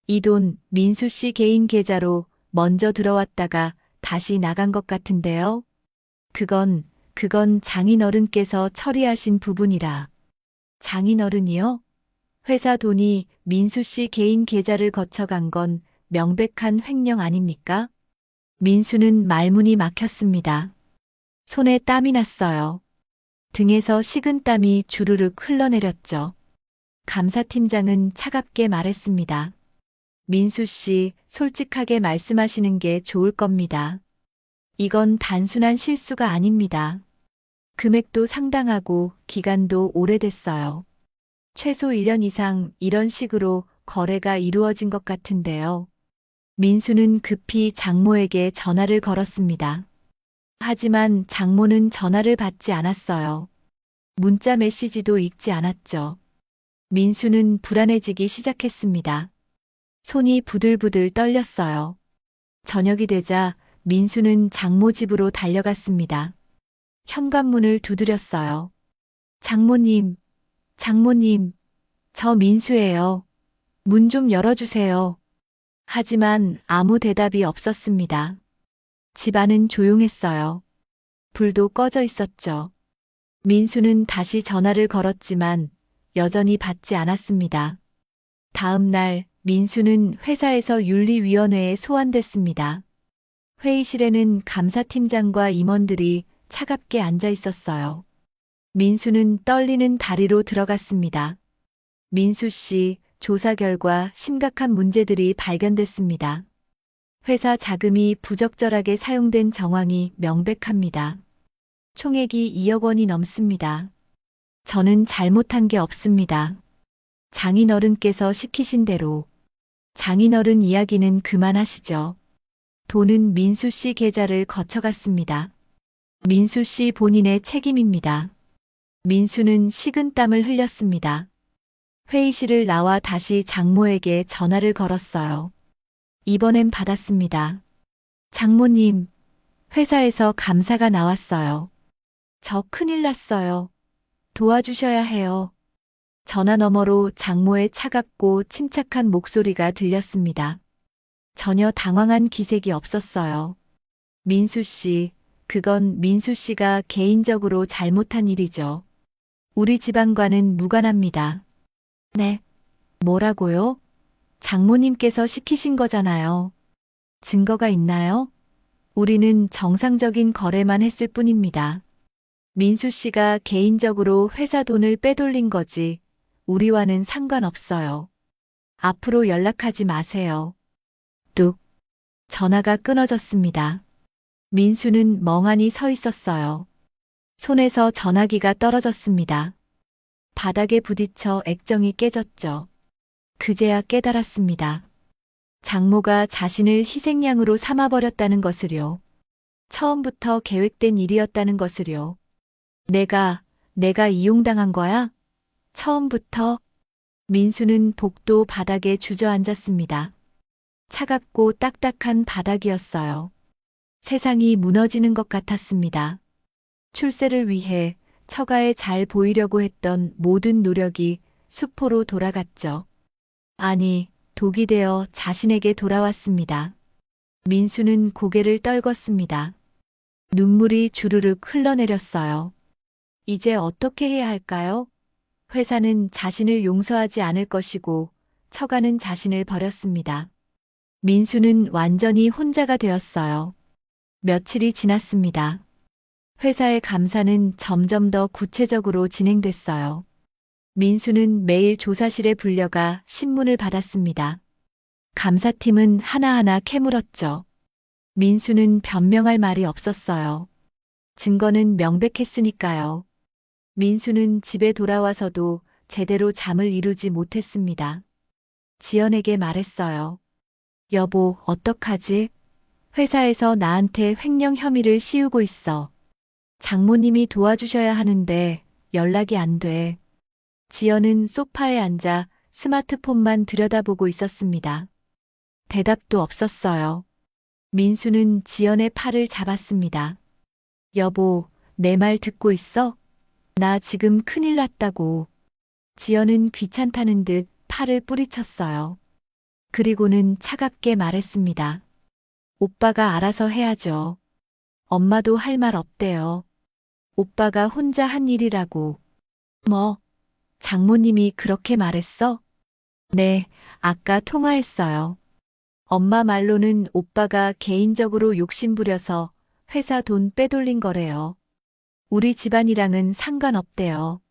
이 돈 민수 씨 개인 계좌로 먼저 들어왔다가 다시 나간 것 같은데요. 그건 장인어른께서 처리하신 부분이라. 장인어른이요? 회사 돈이 민수 씨 개인 계좌를 거쳐간 건 명백한 횡령 아닙니까? 민수는 말문이 막혔습니다. 손에 땀이 났어요. 등에서 식은 땀이 주르륵 흘러내렸죠. 감사팀장은 차갑게 말했습니다. 민수 씨, 솔직하게 말씀하시는 게 좋을 겁니다. 이건 단순한 실수가 아닙니다. 금액도 상당하고 기간도 오래됐어요. 최소 1년 이상 이런 식으로 거래가 이루어진 것 같은데요. 민수는 급히 장모에게 전화를 걸었습니다. 하지만 장모는 전화를 받지 않았어요. 문자 메시지도 읽지 않았죠. 민수는 불안해지기 시작했습니다. 손이 부들부들 떨렸어요. 저녁이 되자 민수는 장모 집으로 달려갔습니다. 현관문을 두드렸어요. 장모님, 저 민수예요. 문 좀 열어주세요. 하지만 아무 대답이 없었습니다. 집안은 조용했어요. 불도 꺼져 있었죠. 민수는 다시 전화를 걸었지만 여전히 받지 않았습니다. 다음 날 민수는 회사에서 윤리위원회에 소환됐습니다. 회의실에는 감사팀장과 임원들이 차갑게 앉아 있었어요. 민수는 떨리는 다리로 들어갔습니다. 민수 씨, 조사 결과 심각한 문제들이 발견됐습니다. 회사 자금이 부적절하게 사용된 정황이 명백합니다. 총액이 2억 원이 넘습니다. 저는 잘못한 게 없습니다. 장인어른께서 시키신 대로. 장인어른 이야기는 그만하시죠. 돈은 민수 씨 계좌를 거쳐갔습니다. 민수 씨 본인의 책임입니다. 민수는 식은땀을 흘렸습니다. 회의실을 나와 다시 장모에게 전화를 걸었어요. 이번엔 받았습니다. 장모님, 회사에서 감사가 나왔어요. 저 큰일 났어요. 도와주셔야 해요. 전화 너머로 장모의 차갑고 침착한 목소리가 들렸습니다. 전혀 당황한 기색이 없었어요. 민수 씨, 그건 민수 씨가 개인적으로 잘못한 일이죠. 우리 집안과는 무관합니다. 네. 뭐라고요? 장모님께서 시키신 거잖아요. 증거가 있나요? 우리는 정상적인 거래만 했을 뿐입니다. 민수 씨가 개인적으로 회사 돈을 빼돌린 거지 우리와는 상관없어요. 앞으로 연락하지 마세요. 뚝. 전화가 끊어졌습니다. 민수는 멍하니 서 있었어요. 손에서 전화기가 떨어졌습니다. 바닥에 부딪혀 액정이 깨졌죠. 그제야 깨달았습니다. 장모가 자신을 희생양으로 삼아버렸다는 것을요. 처음부터 계획된 일이었다는 것을요. 내가 이용당한 거야? 처음부터? 민수는 복도 바닥에 주저앉았습니다. 차갑고 딱딱한 바닥이었어요. 세상이 무너지는 것 같았습니다. 출세를 위해 처가에 잘 보이려고 했던 모든 노력이 수포로 돌아갔죠. 아니, 독이 되어 자신에게 돌아왔습니다. 민수는 고개를 떨궜습니다. 눈물이 주르륵 흘러내렸어요. 이제 어떻게 해야 할까요? 회사는 자신을 용서하지 않을 것이고 처가는 자신을 버렸습니다. 민수는 완전히 혼자가 되었어요. 며칠이 지났습니다. 회사의 감사는 점점 더 구체적으로 진행됐어요. 민수는 매일 조사실에 불려가 신문을 받았습니다. 감사팀은 하나하나 캐물었죠. 민수는 변명할 말이 없었어요. 증거는 명백했으니까요. 민수는 집에 돌아와서도 제대로 잠을 이루지 못했습니다. 지연에게 말했어요. 여보, 어떡하지? 회사에서 나한테 횡령 혐의를 씌우고 있어. 장모님이 도와주셔야 하는데 연락이 안 돼. 지연은 소파에 앉아 스마트폰만 들여다보고 있었습니다. 대답도 없었어요. 민수는 지연의 팔을 잡았습니다. 여보, 내 말 듣고 있어? 나 지금 큰일 났다고. 지연은 귀찮다는 듯 팔을 뿌리쳤어요. 그리고는 차갑게 말했습니다. 오빠가 알아서 해야죠. 엄마도 할 말 없대요. 오빠가 혼자 한 일이라고. 뭐, 장모님이 그렇게 말했어? 네, 아까 통화했어요. 엄마 말로는 오빠가 개인적으로 욕심부려서 회사 돈 빼돌린 거래요. 우리 집안이랑은 상관없대요.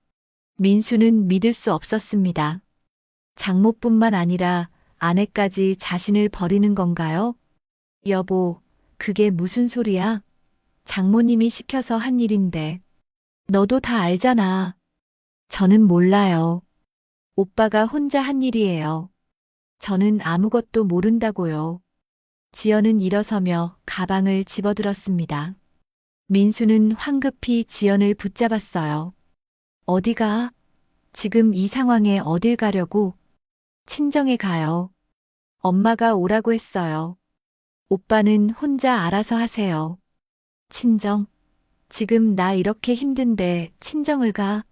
민수는 믿을 수 없었습니다. 장모뿐만 아니라 아내까지 자신을 버리는 건가요? 여보, 그게 무슨 소리야? 장모님이 시켜서 한 일인데. 너도 다 알잖아. 저는 몰라요. 오빠가 혼자 한 일이에요. 저는 아무것도 모른다고요. 지연은 일어서며 가방을 집어들었습니다. 민수는 황급히 지연을 붙잡았어요. 어디가? 지금 이 상황에 어딜 가려고? 친정에 가요. 엄마가 오라고 했어요. 오빠는 혼자 알아서 하세요. 친정? 지금 나 이렇게 힘든데 친정을 가?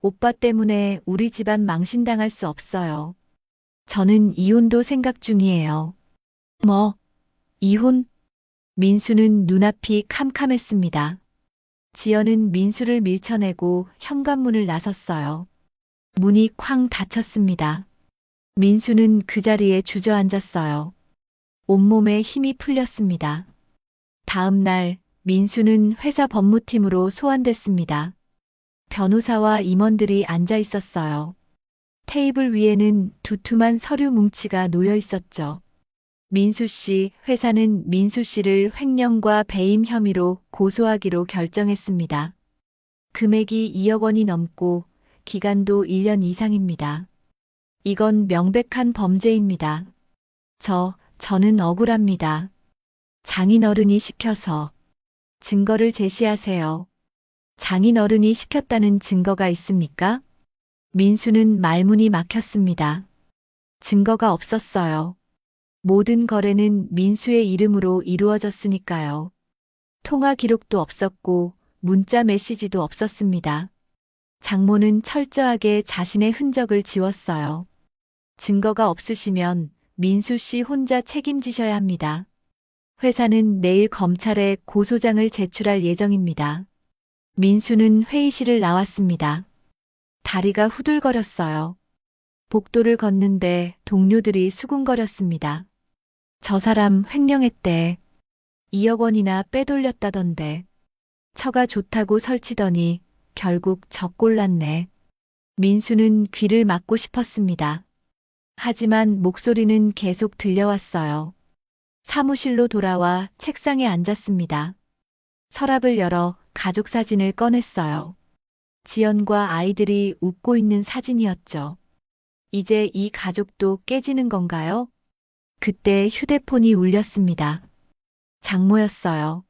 오빠 때문에 우리 집안 망신당할 수 없어요. 저는 이혼도 생각 중이에요. 뭐? 이혼? 민수는 눈앞이 캄캄했습니다. 지연은 민수를 밀쳐내고 현관문을 나섰어요. 문이 쾅 닫혔습니다. 민수는 그 자리에 주저앉았어요. 온몸에 힘이 풀렸습니다. 다음 날 민수는 회사 법무팀으로 소환됐습니다. 변호사와 임원들이 앉아 있었어요. 테이블 위에는 두툼한 서류 뭉치가 놓여 있었죠. 민수 씨, 회사는 민수 씨를 횡령과 배임 혐의로 고소하기로 결정했습니다. 금액이 2억 원이 넘고 기간도 1년 이상입니다. 이건 명백한 범죄입니다. 저는 억울합니다. 장인어른이 시켜서. 증거를 제시하세요. 장인어른이 시켰다는 증거가 있습니까? 민수는 말문이 막혔습니다. 증거가 없었어요. 모든 거래는 민수의 이름으로 이루어졌으니까요. 통화 기록도 없었고 문자 메시지도 없었습니다. 장모는 철저하게 자신의 흔적을 지웠어요. 증거가 없으시면 민수 씨 혼자 책임지셔야 합니다. 회사는 내일 검찰에 고소장을 제출할 예정입니다. 민수는 회의실을 나왔습니다. 다리가 후들거렸어요. 복도를 걷는데 동료들이 수군거렸습니다. 저 사람 횡령했대. 2억 원이나 빼돌렸다던데. 처가 좋다고 설치더니 결국 젖골랐네. 민수는 귀를 막고 싶었습니다. 하지만 목소리는 계속 들려왔어요. 사무실로 돌아와 책상에 앉았습니다. 서랍을 열어 가족 사진을 꺼냈어요. 지연과 아이들이 웃고 있는 사진이었죠. 이제 이 가족도 깨지는 건가요? 그때 휴대폰이 울렸습니다. 장모였어요.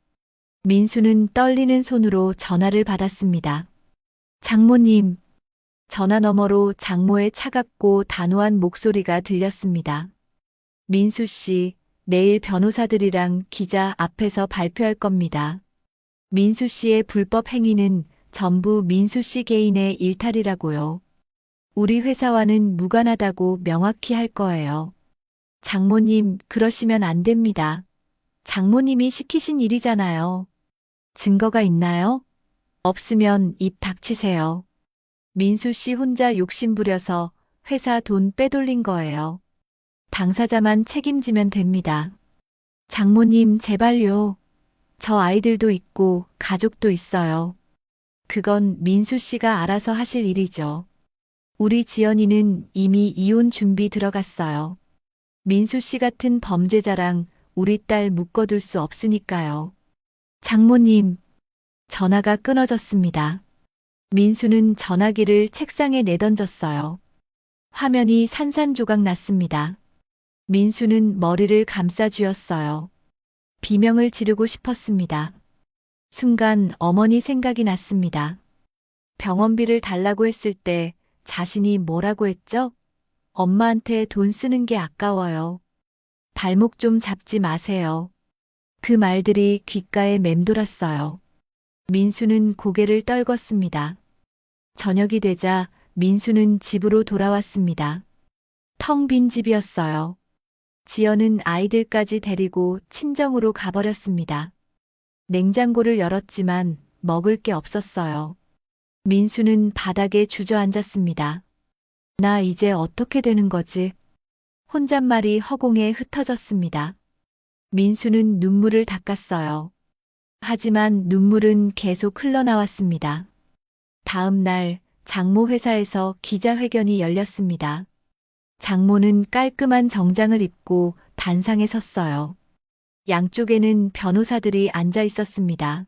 민수는 떨리는 손으로 전화를 받았습니다. 장모님. 전화 너머로 장모의 차갑고 단호한 목소리가 들렸습니다. 민수 씨, 내일 변호사들이랑 기자 앞에서 발표할 겁니다. 민수 씨의 불법 행위는 전부 민수 씨 개인의 일탈이라고요. 우리 회사와는 무관하다고 명확히 할 거예요. 장모님, 그러시면 안 됩니다. 장모님이 시키신 일이잖아요. 증거가 있나요? 없으면 입 닥치세요. 민수 씨 혼자 욕심부려서 회사 돈 빼돌린 거예요. 당사자만 책임지면 됩니다. 장모님, 제발요. 저 아이들도 있고 가족도 있어요. 그건 민수 씨가 알아서 하실 일이죠. 우리 지연이는 이미 이혼 준비 들어갔어요. 민수 씨 같은 범죄자랑 우리 딸 묶어둘 수 없으니까요. 장모님. 전화가 끊어졌습니다. 민수는 전화기를 책상에 내던졌어요. 화면이 산산조각 났습니다. 민수는 머리를 감싸 쥐었어요. 비명을 지르고 싶었습니다. 순간 어머니 생각이 났습니다. 병원비를 달라고 했을 때 자신이 뭐라고 했죠? 엄마한테 돈 쓰는 게 아까워요. 발목 좀 잡지 마세요. 그 말들이 귓가에 맴돌았어요. 민수는 고개를 떨궜습니다. 저녁이 되자 민수는 집으로 돌아왔습니다. 텅 빈 집이었어요. 지연은 아이들까지 데리고 친정으로 가버렸습니다. 냉장고를 열었지만 먹을 게 없었어요. 민수는 바닥에 주저앉았습니다. 나 이제 어떻게 되는 거지? 혼잣말이 허공에 흩어졌습니다. 민수는 눈물을 닦았어요. 하지만 눈물은 계속 흘러나왔습니다. 다음 날 장모 회사에서 기자회견이 열렸습니다. 장모는 깔끔한 정장을 입고 단상에 섰어요. 양쪽에는 변호사들이 앉아 있었습니다.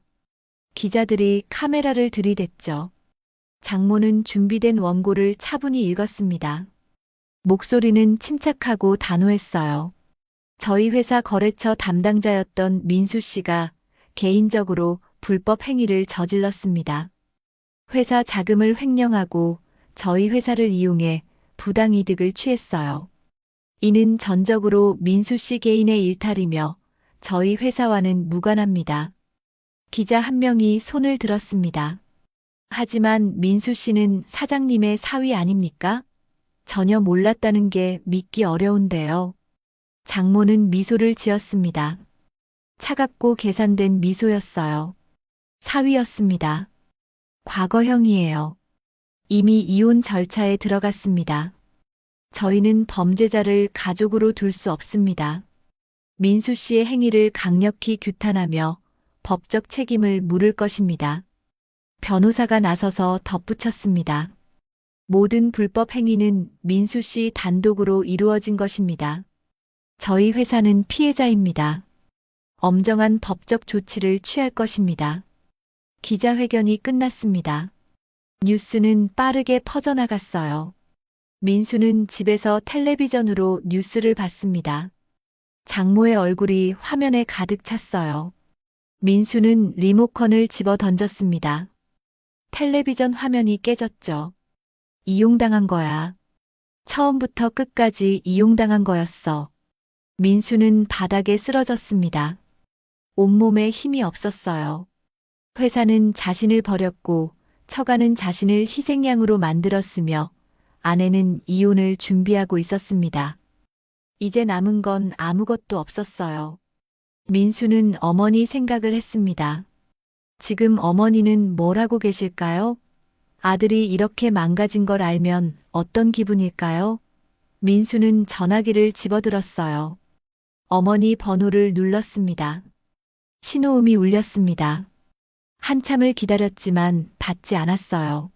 기자들이 카메라를 들이댔죠. 장모는 준비된 원고를 차분히 읽었습니다. 목소리는 침착하고 단호했어요. 저희 회사 거래처 담당자였던 민수 씨가 개인적으로 불법 행위를 저질렀습니다. 회사 자금을 횡령하고 저희 회사를 이용해 부당이득을 취했어요. 이는 전적으로 민수 씨 개인의 일탈이며 저희 회사와는 무관합니다. 기자 한 명이 손을 들었습니다. 하지만 민수 씨는 사장님의 사위 아닙니까? 전혀 몰랐다는 게 믿기 어려운데요. 장모는 미소를 지었습니다. 차갑고 계산된 미소였어요. 사위였습니다. 과거형이에요. 이미 이혼 절차에 들어갔습니다. 저희는 범죄자를 가족으로 둘 수 없습니다. 민수 씨의 행위를 강력히 규탄하며 법적 책임을 물을 것입니다. 변호사가 나서서 덧붙였습니다. 모든 불법 행위는 민수 씨 단독으로 이루어진 것입니다. 저희 회사는 피해자입니다. 엄정한 법적 조치를 취할 것입니다. 기자회견이 끝났습니다. 뉴스는 빠르게 퍼져나갔어요. 민수는 집에서 텔레비전으로 뉴스를 봤습니다. 장모의 얼굴이 화면에 가득 찼어요. 민수는 리모컨을 집어 던졌습니다. 텔레비전 화면이 깨졌죠. 이용당한 거야. 처음부터 끝까지 이용당한 거였어. 민수는 바닥에 쓰러졌습니다. 온몸에 힘이 없었어요. 회사는 자신을 버렸고 처가는 자신을 희생양으로 만들었으며 아내는 이혼을 준비하고 있었습니다. 이제 남은 건 아무것도 없었어요. 민수는 어머니 생각을 했습니다. 지금 어머니는 뭘 하고 계실까요? 아들이 이렇게 망가진 걸 알면 어떤 기분일까요? 민수는 전화기를 집어들었어요. 어머니 번호를 눌렀습니다. 신호음이 울렸습니다. 한참을 기다렸지만 받지 않았어요.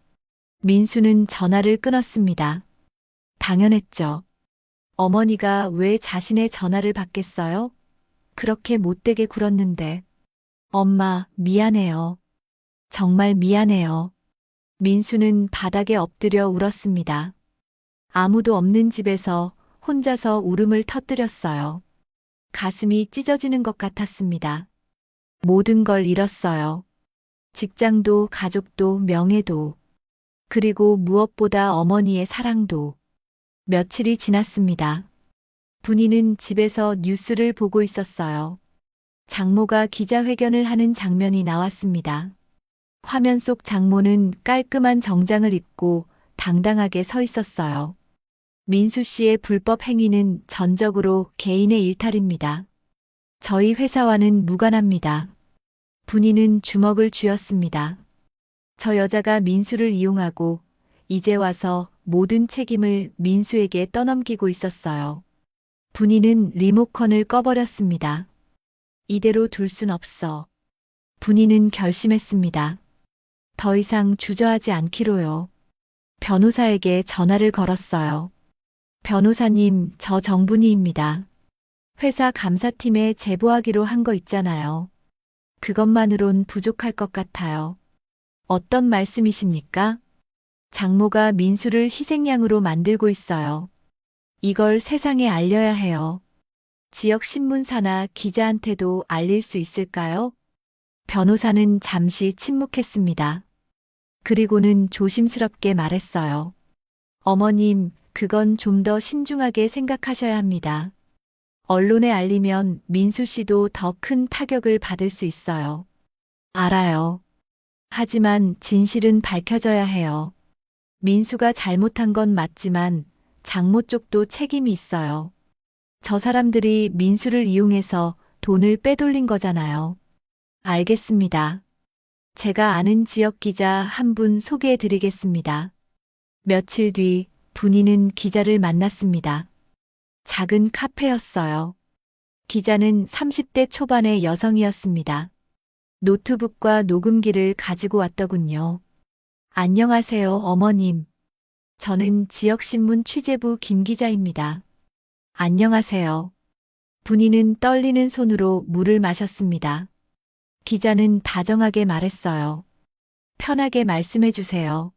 민수는 전화를 끊었습니다. 당연했죠. 어머니가 왜 자신의 전화를 받겠어요? 그렇게 못되게 굴었는데. 엄마, 미안해요. 정말 미안해요. 민수는 바닥에 엎드려 울었습니다. 아무도 없는 집에서 혼자서 울음을 터뜨렸어요. 가슴이 찢어지는 것 같았습니다. 모든 걸 잃었어요. 직장도, 가족도, 명예도. 그리고 무엇보다 어머니의 사랑도. 며칠이 지났습니다. 분이는 집에서 뉴스를 보고 있었어요. 장모가 기자회견을 하는 장면이 나왔습니다. 화면 속 장모는 깔끔한 정장을 입고 당당하게 서 있었어요. 민수 씨의 불법 행위는 전적으로 개인의 일탈입니다. 저희 회사와는 무관합니다. 분이는 주먹을 쥐었습니다. 저 여자가 민수를 이용하고 이제 와서 모든 책임을 민수에게 떠넘기고 있었어요. 분이는 리모컨을 꺼버렸습니다. 이대로 둘 순 없어. 분이는 결심했습니다. 더 이상 주저하지 않기로요. 변호사에게 전화를 걸었어요. 변호사님, 저 정분이입니다. 회사 감사팀에 제보하기로 한 거 있잖아요. 그것만으론 부족할 것 같아요. 어떤 말씀이십니까? 장모가 민수를 희생양으로 만들고 있어요. 이걸 세상에 알려야 해요. 지역 신문사나 기자한테도 알릴 수 있을까요? 변호사는 잠시 침묵했습니다. 그리고는 조심스럽게 말했어요. 어머님, 그건 좀 더 신중하게 생각하셔야 합니다. 언론에 알리면 민수 씨도 더 큰 타격을 받을 수 있어요. 알아요. 하지만 진실은 밝혀져야 해요. 민수가 잘못한 건 맞지만 장모 쪽도 책임이 있어요. 저 사람들이 민수를 이용해서 돈을 빼돌린 거잖아요. 알겠습니다. 제가 아는 지역 기자 한 분 소개해 드리겠습니다. 며칠 뒤 분이는 기자를 만났습니다. 작은 카페였어요. 기자는 30대 초반의 여성이었습니다. 노트북과 녹음기를 가지고 왔더군요. 안녕하세요, 어머님. 저는 지역신문 취재부 김 기자입니다. 안녕하세요. 분이는 떨리는 손으로 물을 마셨습니다. 기자는 다정하게 말했어요. 편하게 말씀해 주세요.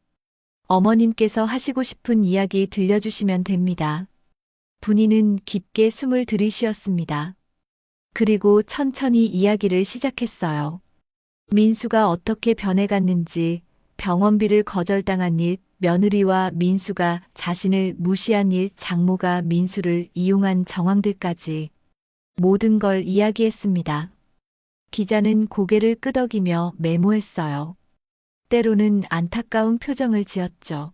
어머님께서 하시고 싶은 이야기 들려주시면 됩니다. 분이는 깊게 숨을 들이쉬었습니다. 그리고 천천히 이야기를 시작했어요. 민수가 어떻게 변해갔는지, 병원비를 거절당한 일, 며느리와 민수가 자신을 무시한 일, 장모가 민수를 이용한 정황들까지 모든 걸 이야기했습니다. 기자는 고개를 끄덕이며 메모했어요. 때로는 안타까운 표정을 지었죠.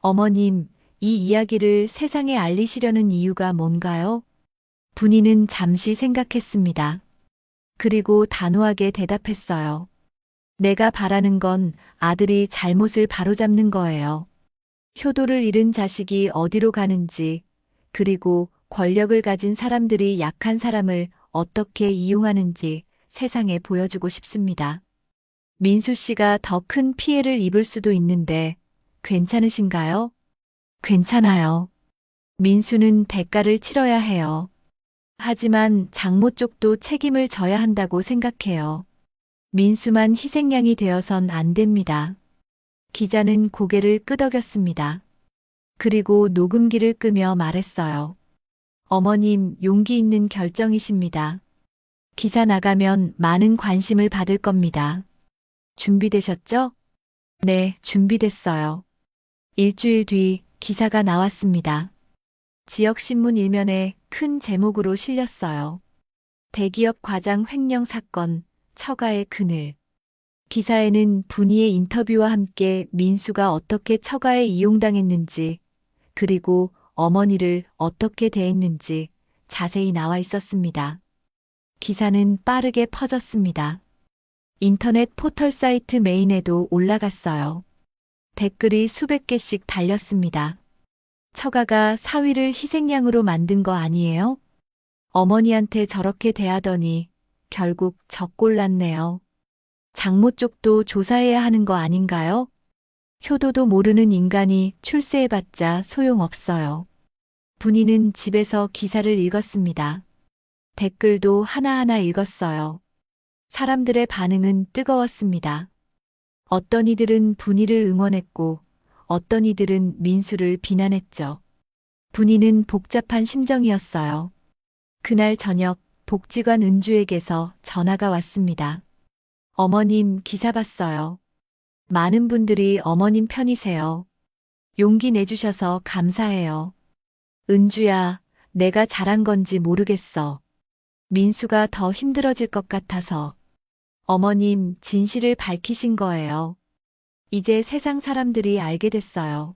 어머님, 이 이야기를 세상에 알리시려는 이유가 뭔가요? 분이는 잠시 생각했습니다. 그리고 단호하게 대답했어요. 내가 바라는 건 아들이 잘못을 바로잡는 거예요. 효도를 잃은 자식이 어디로 가는지, 그리고 권력을 가진 사람들이 약한 사람을 어떻게 이용하는지 세상에 보여주고 싶습니다. 민수 씨가 더 큰 피해를 입을 수도 있는데 괜찮으신가요? 괜찮아요. 민수는 대가를 치러야 해요. 하지만 장모 쪽도 책임을 져야 한다고 생각해요. 민수만 희생양이 되어선 안 됩니다. 기자는 고개를 끄덕였습니다. 그리고 녹음기를 끄며 말했어요. 어머님, 용기 있는 결정이십니다. 기사 나가면 많은 관심을 받을 겁니다. 준비되셨죠? 네, 준비됐어요. 일주일 뒤 기사가 나왔습니다. 지역신문 일면에 큰 제목으로 실렸어요. 대기업 과장 횡령 사건, 처가의 그늘. 기사에는 분이의 인터뷰와 함께 민수가 어떻게 처가에 이용당했는지, 그리고 어머니를 어떻게 대했는지 자세히 나와 있었습니다. 기사는 빠르게 퍼졌습니다. 인터넷 포털 사이트 메인에도 올라갔어요. 댓글이 수백 개씩 달렸습니다. 처가가 사위를 희생양으로 만든 거 아니에요? 어머니한테 저렇게 대하더니 결국 적골났네요. 장모 쪽도 조사해야 하는 거 아닌가요? 효도도 모르는 인간이 출세해봤자 소용없어요. 분이는 집에서 기사를 읽었습니다. 댓글도 하나하나 읽었어요. 사람들의 반응은 뜨거웠습니다. 어떤 이들은 분이를 응원했고 어떤 이들은 민수를 비난했죠. 분이는 복잡한 심정이었어요. 그날 저녁 복지관 은주에게서 전화가 왔습니다. 어머님, 기사 봤어요. 많은 분들이 어머님 편이세요. 용기 내주셔서 감사해요. 은주야, 내가 잘한 건지 모르겠어. 민수가 더 힘들어질 것 같아서. 어머님, 진실을 밝히신 거예요. 이제 세상 사람들이 알게 됐어요.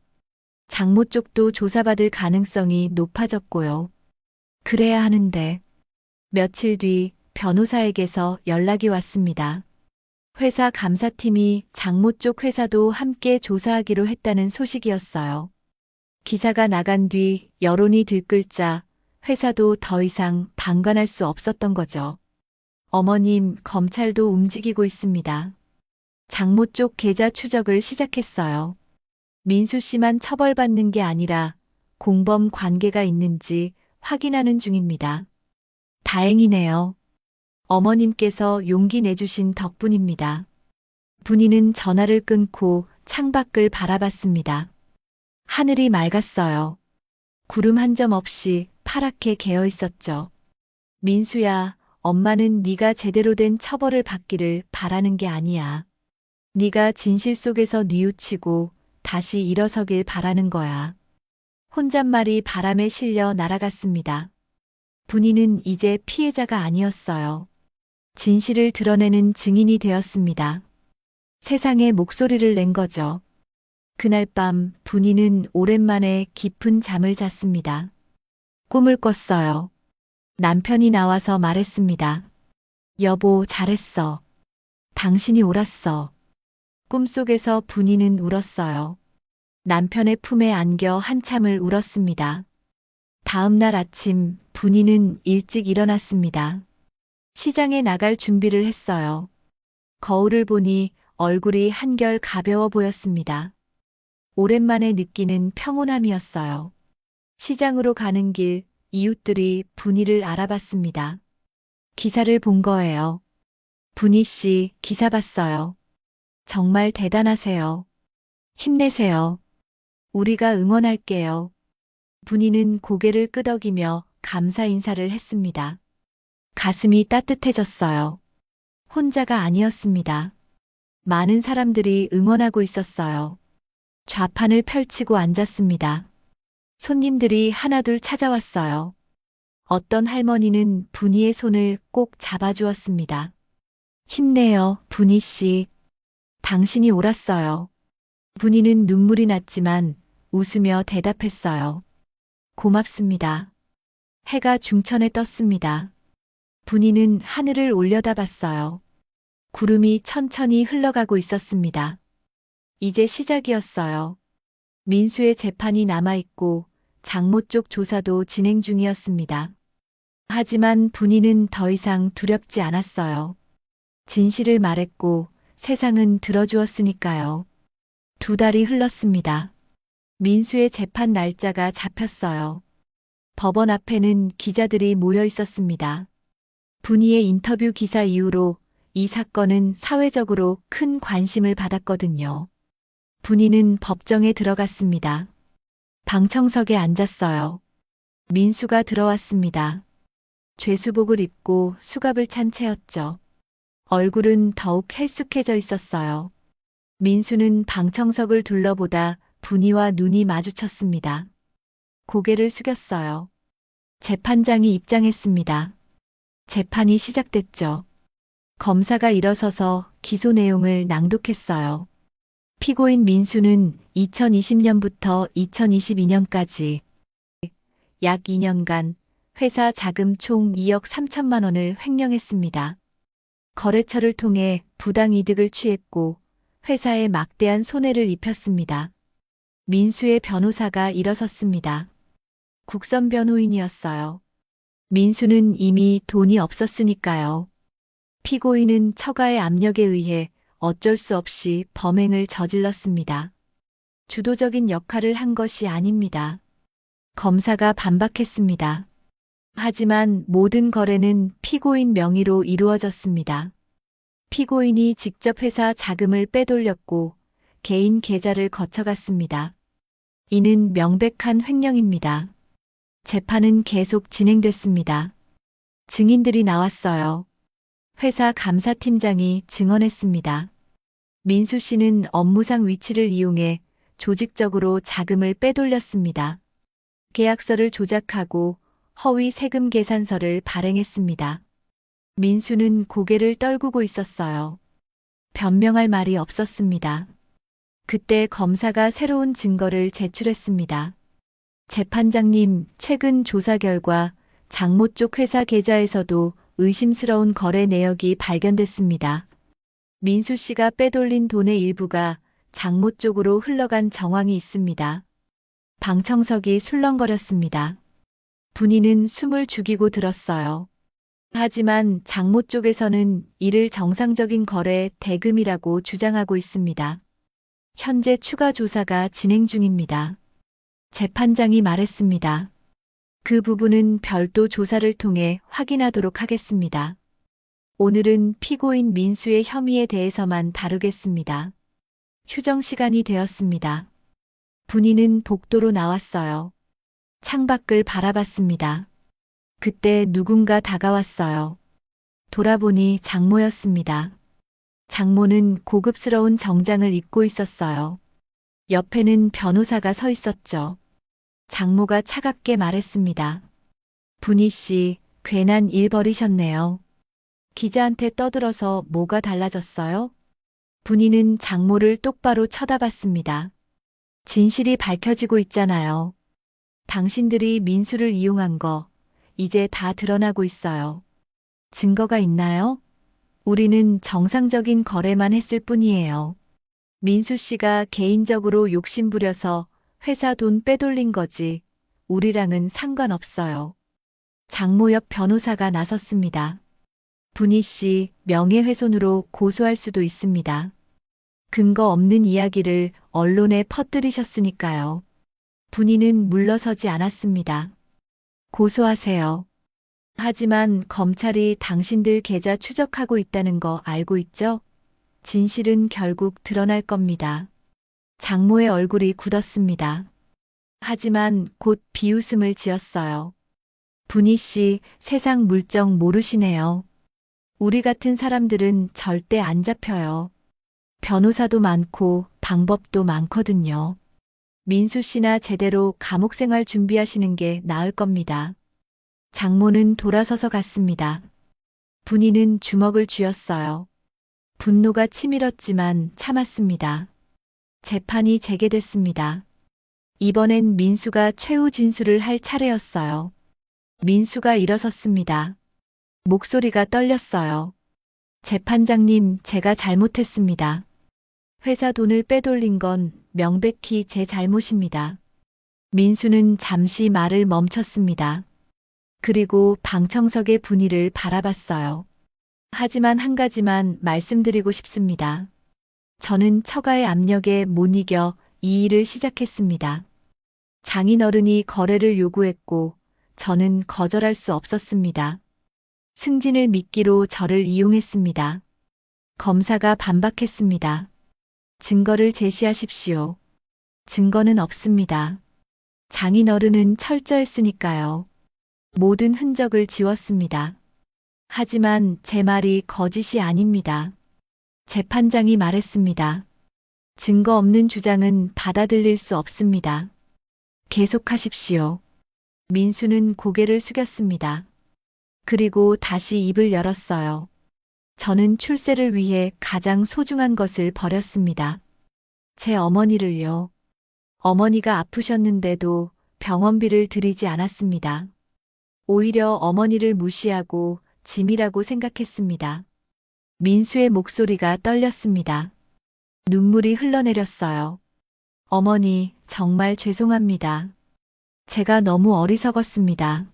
장모 쪽도 조사받을 가능성이 높아졌고요. 그래야 하는데. 며칠 뒤 변호사에게서 연락이 왔습니다. 회사 감사팀이 장모 쪽 회사도 함께 조사하기로 했다는 소식이었어요. 기사가 나간 뒤 여론이 들끓자 회사도 더 이상 방관할 수 없었던 거죠. 어머님, 검찰도 움직이고 있습니다. 장모 쪽 계좌 추적을 시작했어요. 민수 씨만 처벌받는 게 아니라 공범 관계가 있는지 확인하는 중입니다. 다행이네요. 어머님께서 용기 내주신 덕분입니다. 분이는 전화를 끊고 창밖을 바라봤습니다. 하늘이 맑았어요. 구름 한 점 없이 파랗게 개어 있었죠. 민수야, 엄마는 네가 제대로 된 처벌을 받기를 바라는 게 아니야. 네가 진실 속에서 뉘우치고 다시 일어서길 바라는 거야. 혼잣말이 바람에 실려 날아갔습니다. 분이는 이제 피해자가 아니었어요. 진실을 드러내는 증인이 되었습니다. 세상에 목소리를 낸 거죠. 그날 밤 분이는 오랜만에 깊은 잠을 잤습니다. 꿈을 꿨어요. 남편이 나와서 말했습니다. 여보, 잘했어. 당신이 옳았어. 꿈속에서 분이는 울었어요. 남편의 품에 안겨 한참을 울었습니다. 다음 날 아침 분이는 일찍 일어났습니다. 시장에 나갈 준비를 했어요. 거울을 보니 얼굴이 한결 가벼워 보였습니다. 오랜만에 느끼는 평온함이었어요. 시장으로 가는 길 이웃들이 분이를 알아봤습니다. 기사를 본 거예요. 분이 씨, 기사 봤어요. 정말 대단하세요. 힘내세요. 우리가 응원할게요. 분이는 고개를 끄덕이며 감사 인사를 했습니다. 가슴이 따뜻해졌어요. 혼자가 아니었습니다. 많은 사람들이 응원하고 있었어요. 좌판을 펼치고 앉았습니다. 손님들이 하나둘 찾아왔어요. 어떤 할머니는 분이의 손을 꼭 잡아주었습니다. 힘내요, 분이 씨. 당신이 옳았어요. 분이는 눈물이 났지만 웃으며 대답했어요. 고맙습니다. 해가 중천에 떴습니다. 분이는 하늘을 올려다봤어요. 구름이 천천히 흘러가고 있었습니다. 이제 시작이었어요. 민수의 재판이 남아있고 장모 쪽 조사도 진행 중이었습니다. 하지만 분이는 더 이상 두렵지 않았어요. 진실을 말했고 세상은 들어주었으니까요. 2달이 흘렀습니다. 민수의 재판 날짜가 잡혔어요. 법원 앞에는 기자들이 모여 있었습니다. 분이의 인터뷰 기사 이후로 이 사건은 사회적으로 큰 관심을 받았거든요. 분이는 법정에 들어갔습니다. 방청석에 앉았어요. 민수가 들어왔습니다. 죄수복을 입고 수갑을 찬 채였죠. 얼굴은 더욱 헬쑥해져 있었어요. 민수는 방청석을 둘러보다 분이와 눈이 마주쳤습니다. 고개를 숙였어요. 재판장이 입장했습니다. 재판이 시작됐죠. 검사가 일어서서 기소 내용을 낭독했어요. 피고인 민수는 2020년부터 2022년까지 약 2년간 회사 자금 총 2억 3천만 원을 횡령했습니다. 거래처를 통해 부당 이득을 취했고 회사에 막대한 손해를 입혔습니다. 민수의 변호사가 일어섰습니다. 국선 변호인이었어요. 민수는 이미 돈이 없었으니까요. 피고인은 처가의 압력에 의해 어쩔 수 없이 범행을 저질렀습니다. 주도적인 역할을 한 것이 아닙니다. 검사가 반박했습니다. 하지만 모든 거래는 피고인 명의로 이루어졌습니다. 피고인이 직접 회사 자금을 빼돌렸고 개인 계좌를 거쳐갔습니다. 이는 명백한 횡령입니다. 재판은 계속 진행됐습니다. 증인들이 나왔어요. 회사 감사팀장이 증언했습니다. 민수 씨는 업무상 위치를 이용해 조직적으로 자금을 빼돌렸습니다. 계약서를 조작하고 허위 세금 계산서를 발행했습니다. 민수는 고개를 떨구고 있었어요. 변명할 말이 없었습니다. 그때 검사가 새로운 증거를 제출했습니다. 재판장님, 최근 조사 결과 장모 쪽 회사 계좌에서도 의심스러운 거래 내역이 발견됐습니다. 민수 씨가 빼돌린 돈의 일부가 장모 쪽으로 흘러간 정황이 있습니다. 방청석이 술렁거렸습니다. 분이는 숨을 죽이고 들었어요. 하지만 장모 쪽에서는 이를 정상적인 거래 대금이라고 주장하고 있습니다. 현재 추가 조사가 진행 중입니다. 재판장이 말했습니다. 그 부분은 별도 조사를 통해 확인하도록 하겠습니다. 오늘은 피고인 민수의 혐의에 대해서만 다루겠습니다. 휴정 시간이 되었습니다. 분이는 복도로 나왔어요. 창밖을 바라봤습니다. 그때 누군가 다가왔어요. 돌아보니 장모였습니다. 장모는 고급스러운 정장을 입고 있었어요. 옆에는 변호사가 서 있었죠. 장모가 차갑게 말했습니다. 분이 씨, 괜한 일 벌이셨네요. 기자한테 떠들어서 뭐가 달라졌어요? 분이는 장모를 똑바로 쳐다봤습니다. 진실이 밝혀지고 있잖아요. 당신들이 민수를 이용한 거 이제 다 드러나고 있어요. 증거가 있나요? 우리는 정상적인 거래만 했을 뿐이에요. 민수 씨가 개인적으로 욕심부려서 회사 돈 빼돌린 거지 우리랑은 상관없어요. 장모엽 변호사가 나섰습니다. 분희 씨 명예훼손으로 고소할 수도 있습니다. 근거 없는 이야기를 언론에 퍼뜨리셨으니까요. 분희는 물러서지 않았습니다. 고소하세요. 하지만 검찰이 당신들 계좌 추적하고 있다는 거 알고 있죠? 진실은 결국 드러날 겁니다. 장모의 얼굴이 굳었습니다. 하지만 곧 비웃음을 지었어요. 분희 씨 세상 물정 모르시네요. 우리 같은 사람들은 절대 안 잡혀요. 변호사도 많고 방법도 많거든요. 민수 씨나 제대로 감옥 생활 준비하시는 게 나을 겁니다. 장모는 돌아서서 갔습니다. 분희는 주먹을 쥐었어요. 분노가 치밀었지만 참았습니다. 재판이 재개됐습니다. 이번엔 민수가 최후 진술을 할 차례였어요. 민수가 일어섰습니다. 목소리가 떨렸어요. 재판장님, 제가 잘못했습니다. 회사 돈을 빼돌린 건 명백히 제 잘못입니다. 민수는 잠시 말을 멈췄습니다. 그리고 방청석의 분위를 바라봤어요. 하지만 한 가지만 말씀드리고 싶습니다. 저는 처가의 압력에 못 이겨 이 일을 시작했습니다. 장인어른이 거래를 요구했고 저는 거절할 수 없었습니다. 승진을 미끼로 저를 이용했습니다. 검사가 반박했습니다. 증거를 제시하십시오. 증거는 없습니다. 장인어른은 철저했으니까요. 모든 흔적을 지웠습니다. 하지만 제 말이 거짓이 아닙니다. 재판장이 말했습니다. 증거 없는 주장은 받아들일 수 없습니다. 계속하십시오. 민수는 고개를 숙였습니다. 그리고 다시 입을 열었어요. 저는 출세를 위해 가장 소중한 것을 버렸습니다. 제 어머니를요. 어머니가 아프셨는데도 병원비를 드리지 않았습니다. 오히려 어머니를 무시하고 짐이라고 생각했습니다. 민수의 목소리가 떨렸습니다. 눈물이 흘러내렸어요. 어머니, 정말 죄송합니다. 제가 너무 어리석었습니다.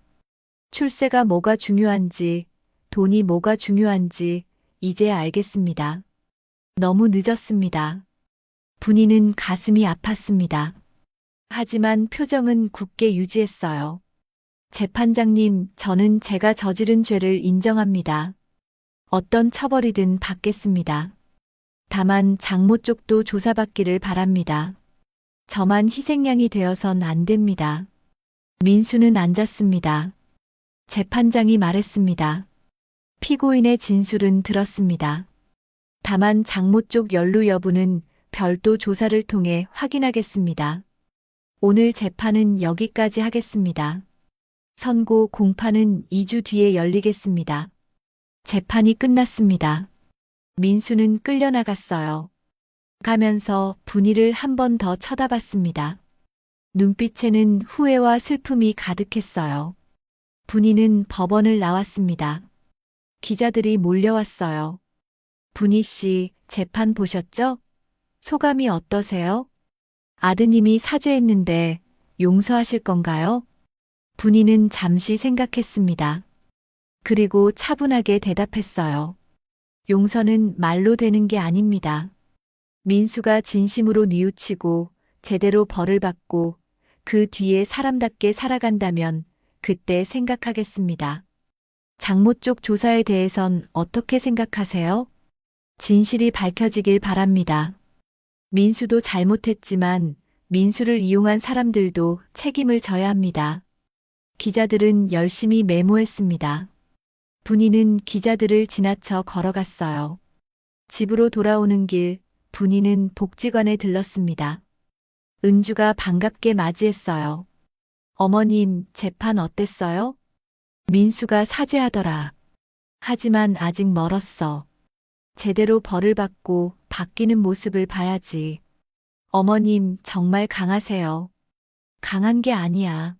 출세가 뭐가 중요한지, 돈이 뭐가 중요한지 이제 알겠습니다. 너무 늦었습니다. 분희는 가슴이 아팠습니다. 하지만 표정은 굳게 유지했어요. 재판장님, 저는 제가 저지른 죄를 인정합니다. 어떤 처벌이든 받겠습니다. 다만 장모 쪽도 조사받기를 바랍니다. 저만 희생양이 되어선 안 됩니다. 민수는 앉았습니다. 재판장이 말했습니다. 피고인의 진술은 들었습니다. 다만 장모 쪽 연루 여부는 별도 조사를 통해 확인하겠습니다. 오늘 재판은 여기까지 하겠습니다. 선고 공판은 2주 뒤에 열리겠습니다. 재판이 끝났습니다. 민수는 끌려나갔어요. 가면서 분희를 한 번 더 쳐다봤습니다. 눈빛에는 후회와 슬픔이 가득했어요. 분희는 법원을 나왔습니다. 기자들이 몰려왔어요. 분희 씨, 재판 보셨죠? 소감이 어떠세요? 아드님이 사죄했는데 용서하실 건가요? 분희는 잠시 생각했습니다. 그리고 차분하게 대답했어요. 용서는 말로 되는 게 아닙니다. 민수가 진심으로 뉘우치고 제대로 벌을 받고 그 뒤에 사람답게 살아간다면 그때 생각하겠습니다. 장모 쪽 조사에 대해선 어떻게 생각하세요? 진실이 밝혀지길 바랍니다. 민수도 잘못했지만 민수를 이용한 사람들도 책임을 져야 합니다. 기자들은 열심히 메모했습니다. 분희는 기자들을 지나쳐 걸어갔어요. 집으로 돌아오는 길, 분희는 복지관에 들렀습니다. 은주가 반갑게 맞이했어요. 어머님, 재판 어땠어요? 민수가 사죄하더라. 하지만 아직 멀었어. 제대로 벌을 받고 바뀌는 모습을 봐야지. 어머님, 정말 강하세요. 강한 게 아니야.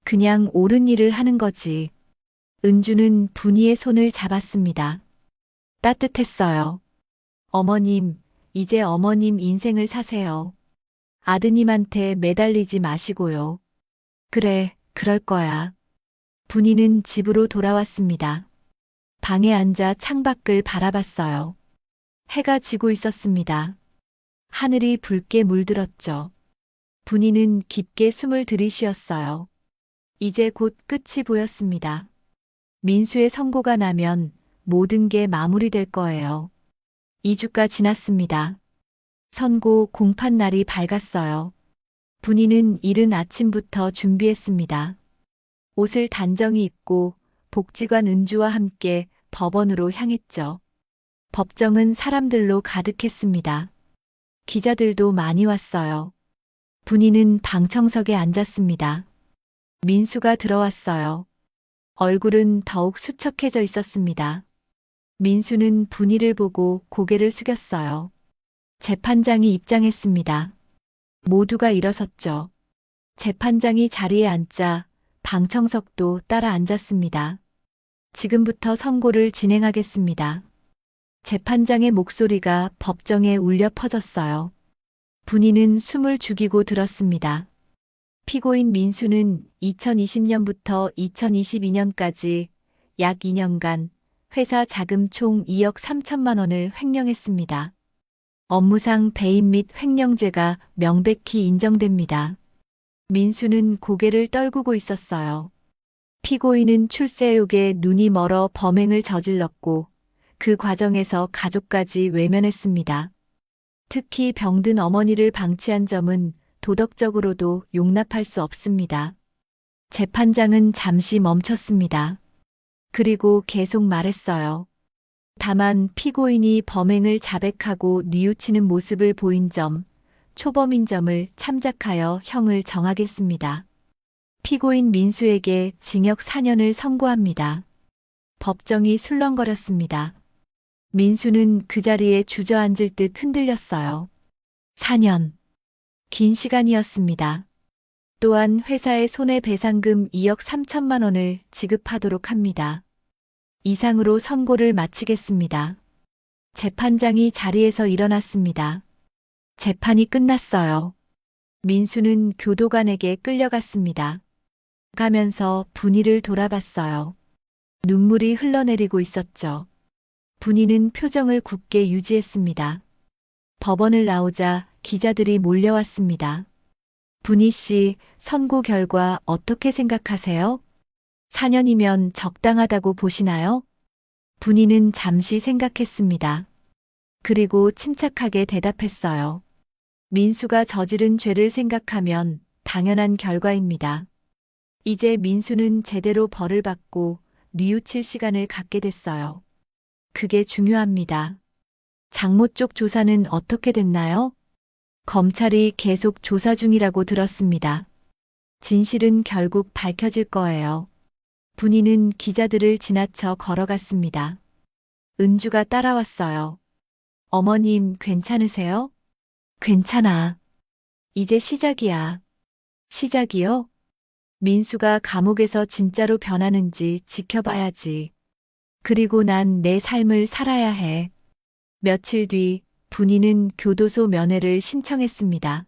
그냥 옳은 일을 하는 거지. 은주는 분이의 손을 잡았습니다. 따뜻했어요. 어머님, 이제 어머님 인생을 사세요. 아드님한테 매달리지 마시고요. 그래, 그럴 거야. 분이는 집으로 돌아왔습니다. 방에 앉아 창밖을 바라봤어요. 해가 지고 있었습니다. 하늘이 붉게 물들었죠. 분이는 깊게 숨을 들이쉬었어요. 이제 곧 끝이 보였습니다. 민수의 선고가 나면 모든 게 마무리될 거예요. 2주가 지났습니다. 선고 공판 날이 밝았어요. 분이는 이른 아침부터 준비했습니다. 옷을 단정히 입고 복지관 은주와 함께 법원으로 향했죠. 법정은 사람들로 가득했습니다. 기자들도 많이 왔어요. 분이는 방청석에 앉았습니다. 민수가 들어왔어요. 얼굴은 더욱 수척해져 있었습니다. 민수는 분이를 보고 고개를 숙였어요. 재판장이 입장했습니다. 모두가 일어섰죠. 재판장이 자리에 앉자 방청석도 따라 앉았습니다. 지금부터 선고를 진행하겠습니다. 재판장의 목소리가 법정에 울려 퍼졌어요. 분이는 숨을 죽이고 들었습니다. 피고인 민수는 2020년부터 2022년까지 약 2년간 회사 자금 총 2억 3천만 원을 횡령했습니다. 업무상 배임 및 횡령죄가 명백히 인정됩니다. 민수는 고개를 떨구고 있었어요. 피고인은 출세욕에 눈이 멀어 범행을 저질렀고 그 과정에서 가족까지 외면했습니다. 특히 병든 어머니를 방치한 점은 도덕적으로도 용납할 수 없습니다. 재판장은 잠시 멈췄습니다. 그리고 계속 말했어요. 다만 피고인이 범행을 자백하고 뉘우치는 모습을 보인 점, 초범인 점을 참작하여 형을 정하겠습니다. 피고인 민수에게 징역 4년을 선고합니다. 법정이 술렁거렸습니다. 민수는 그 자리에 주저앉을 듯 흔들렸어요. 4년. 긴 시간이었습니다. 또한 회사의 손해배상금 2억 3천만 원을 지급하도록 합니다. 이상으로 선고를 마치겠습니다. 재판장이 자리에서 일어났습니다. 재판이 끝났어요. 민수는 교도관에게 끌려갔습니다. 가면서 분이를 돌아봤어요. 눈물이 흘러내리고 있었죠. 분이는 표정을 굳게 유지했습니다. 법원을 나오자 기자들이 몰려왔습니다. 분이 씨, 선고 결과 어떻게 생각하세요? 4년이면 적당하다고 보시나요? 분이는 잠시 생각했습니다. 그리고 침착하게 대답했어요. 민수가 저지른 죄를 생각하면 당연한 결과입니다. 이제 민수는 제대로 벌을 받고 뉘우칠 시간을 갖게 됐어요. 그게 중요합니다. 장모 쪽 조사는 어떻게 됐나요? 검찰이 계속 조사 중이라고 들었습니다. 진실은 결국 밝혀질 거예요. 분이는 기자들을 지나쳐 걸어갔습니다. 은주가 따라왔어요. 어머님, 괜찮으세요? 괜찮아. 이제 시작이야. 시작이요? 민수가 감옥에서 진짜로 변하는지 지켜봐야지. 그리고 난 내 삶을 살아야 해. 며칠 뒤 분이는 교도소 면회를 신청했습니다.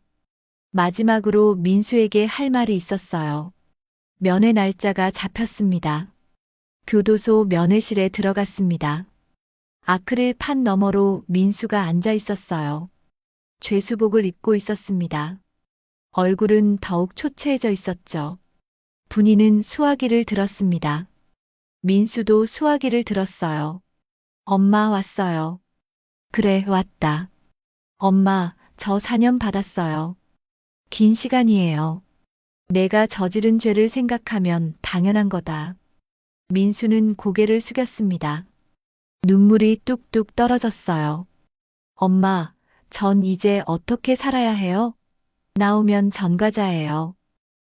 마지막으로 민수에게 할 말이 있었어요. 면회 날짜가 잡혔습니다. 교도소 면회실에 들어갔습니다. 아크릴 판 너머로 민수가 앉아 있었어요. 죄수복을 입고 있었습니다. 얼굴은 더욱 초췌해져 있었죠. 분이는 수화기를 들었습니다. 민수도 수화기를 들었어요. 엄마 왔어요. 그래, 왔다. 엄마, 저 4년 받았어요. 긴 시간이에요. 내가 저지른 죄를 생각하면 당연한 거다. 민수는 고개를 숙였습니다. 눈물이 뚝뚝 떨어졌어요. 엄마, 전 이제 어떻게 살아야 해요? 나오면 전과자예요.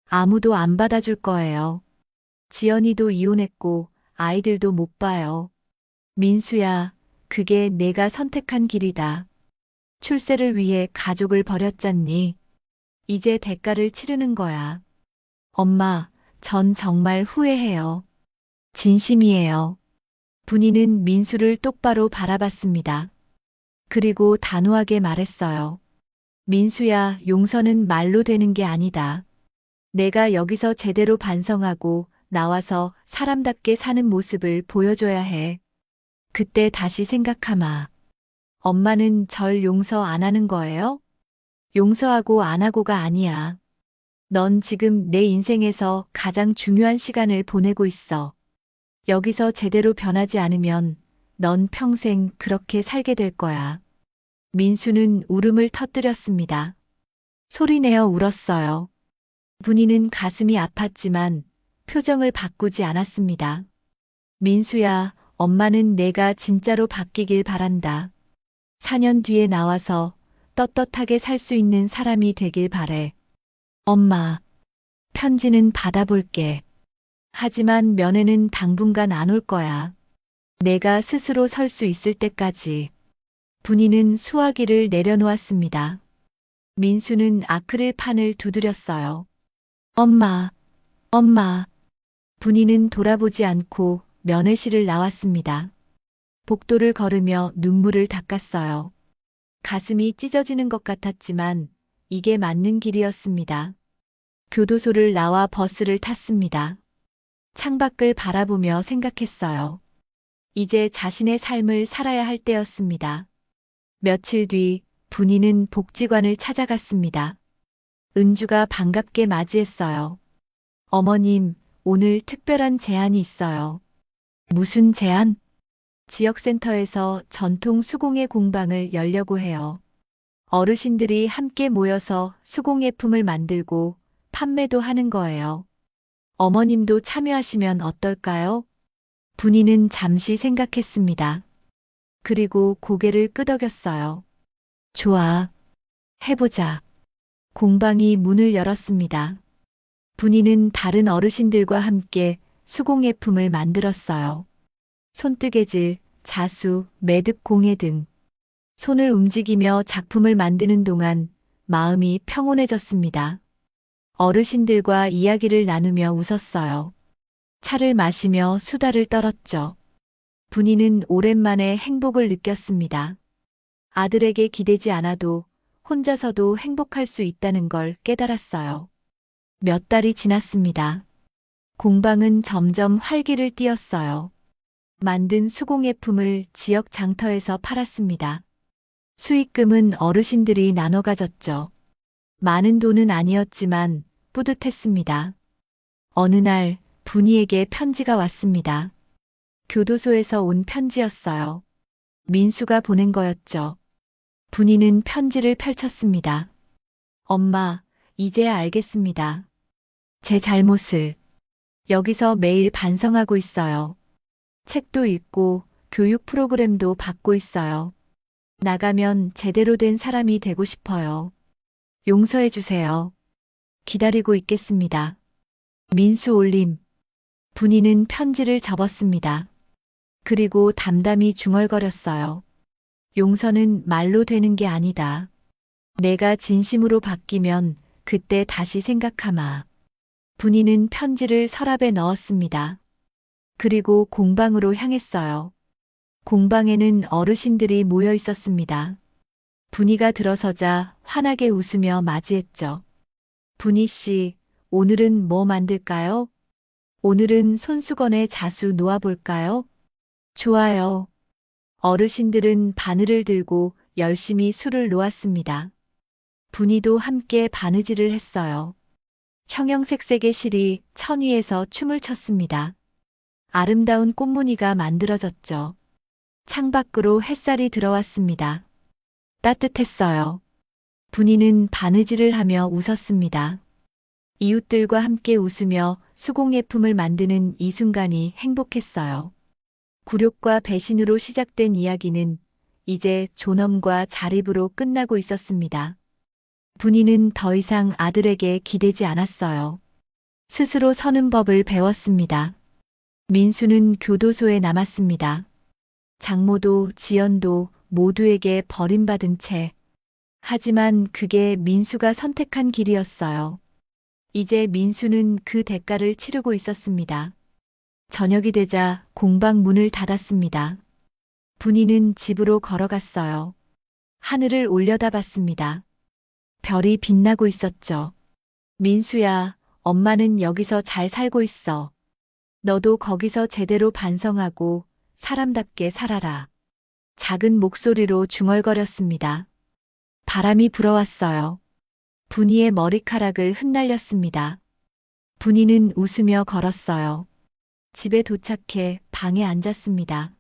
아무도 안 받아줄 거예요. 지연이도 이혼했고 아이들도 못 봐요. 민수야, 그게 내가 선택한 길이다. 출세를 위해 가족을 버렸잖니. 이제 대가를 치르는 거야. 엄마, 전 정말 후회해요. 진심이에요. 분이는 민수를 똑바로 바라봤습니다. 그리고 단호하게 말했어요. 민수야, 용서는 말로 되는 게 아니다. 내가 여기서 제대로 반성하고 나와서 사람답게 사는 모습을 보여줘야 해. 그때 다시 생각하마. 엄마는 절 용서 안 하는 거예요? 용서하고 안 하고가 아니야. 넌 지금 내 인생에서 가장 중요한 시간을 보내고 있어. 여기서 제대로 변하지 않으면 넌 평생 그렇게 살게 될 거야. 민수는 울음을 터뜨렸습니다. 소리내어 울었어요. 분이는 가슴이 아팠지만 표정을 바꾸지 않았습니다. 민수야, 엄마는 내가 진짜로 바뀌길 바란다. 4년 뒤에 나와서 떳떳하게 살 수 있는 사람이 되길 바래. 엄마, 편지는 받아볼게. 하지만 면회는 당분간 안 올 거야. 내가 스스로 설 수 있을 때까지. 분이는 수화기를 내려놓았습니다. 민수는 아크릴판을 두드렸어요. 엄마, 엄마. 분이는 돌아보지 않고 면회실을 나왔습니다. 복도를 걸으며 눈물을 닦았어요. 가슴이 찢어지는 것 같았지만 이게 맞는 길이었습니다. 교도소를 나와 버스를 탔습니다. 창밖을 바라보며 생각했어요. 이제 자신의 삶을 살아야 할 때였습니다. 며칠 뒤 분이는 복지관을 찾아갔습니다. 은주가 반갑게 맞이했어요. 어머님, 오늘 특별한 제안이 있어요. 무슨 제안? 지역센터에서 전통 수공예 공방을 열려고 해요. 어르신들이 함께 모여서 수공예품을 만들고 판매도 하는 거예요. 어머님도 참여하시면 어떨까요? 분이는 잠시 생각했습니다. 그리고 고개를 끄덕였어요. 좋아. 해보자. 공방이 문을 열었습니다. 분이는 다른 어르신들과 함께 수공예품을 만들었어요. 손뜨개질, 자수, 매듭 공예 등. 손을 움직이며 작품을 만드는 동안 마음이 평온해졌습니다. 어르신들과 이야기를 나누며 웃었어요. 차를 마시며 수다를 떨었죠. 분이는 오랜만에 행복을 느꼈습니다. 아들에게 기대지 않아도 혼자서도 행복할 수 있다는 걸 깨달았어요. 몇 달이 지났습니다. 공방은 점점 활기를 띠었어요. 만든 수공예품을 지역 장터에서 팔았습니다. 수익금은 어르신들이 나눠 가졌죠. 많은 돈은 아니었지만 뿌듯했습니다. 어느 날 분이에게 편지가 왔습니다. 교도소에서 온 편지였어요. 민수가 보낸 거였죠. 분이는 편지를 펼쳤습니다. 엄마, 이제야 알겠습니다. 제 잘못을. 여기서 매일 반성하고 있어요. 책도 읽고 교육 프로그램도 받고 있어요. 나가면 제대로 된 사람이 되고 싶어요. 용서해 주세요. 기다리고 있겠습니다. 민수 올림. 분이는 편지를 접었습니다. 그리고 담담히 중얼거렸어요. 용서는 말로 되는 게 아니다. 내가 진심으로 바뀌면 그때 다시 생각하마. 분이는 편지를 서랍에 넣었습니다. 그리고 공방으로 향했어요. 공방에는 어르신들이 모여 있었습니다. 분이가 들어서자 환하게 웃으며 맞이했죠. 분이 씨, 오늘은 뭐 만들까요? 오늘은 손수건에 자수 놓아볼까요? 좋아요. 어르신들은 바늘을 들고 열심히 술을 놓았습니다. 분이도 함께 바느질을 했어요. 형형색색의 실이 천 위에서 춤을 췄습니다. 아름다운 꽃무늬가 만들어졌죠. 창밖으로 햇살이 들어왔습니다. 따뜻했어요. 분이는 바느질을 하며 웃었습니다. 이웃들과 함께 웃으며 수공예품을 만드는 이 순간이 행복했어요. 굴욕과 배신으로 시작된 이야기는 이제 존엄과 자립으로 끝나고 있었습니다. 분이는 더 이상 아들에게 기대지 않았어요. 스스로 서는 법을 배웠습니다. 민수는 교도소에 남았습니다. 장모도 지연도 모두에게 버림받은 채. 하지만 그게 민수가 선택한 길이었어요. 이제 민수는 그 대가를 치르고 있었습니다. 저녁이 되자 공방 문을 닫았습니다. 분이는 집으로 걸어갔어요. 하늘을 올려다봤습니다. 별이 빛나고 있었죠. 민수야, 엄마는 여기서 잘 살고 있어. 너도 거기서 제대로 반성하고 사람답게 살아라. 작은 목소리로 중얼거렸습니다. 바람이 불어왔어요. 분이의 머리카락을 흩날렸습니다. 분이는 웃으며 걸었어요. 집에 도착해 방에 앉았습니다.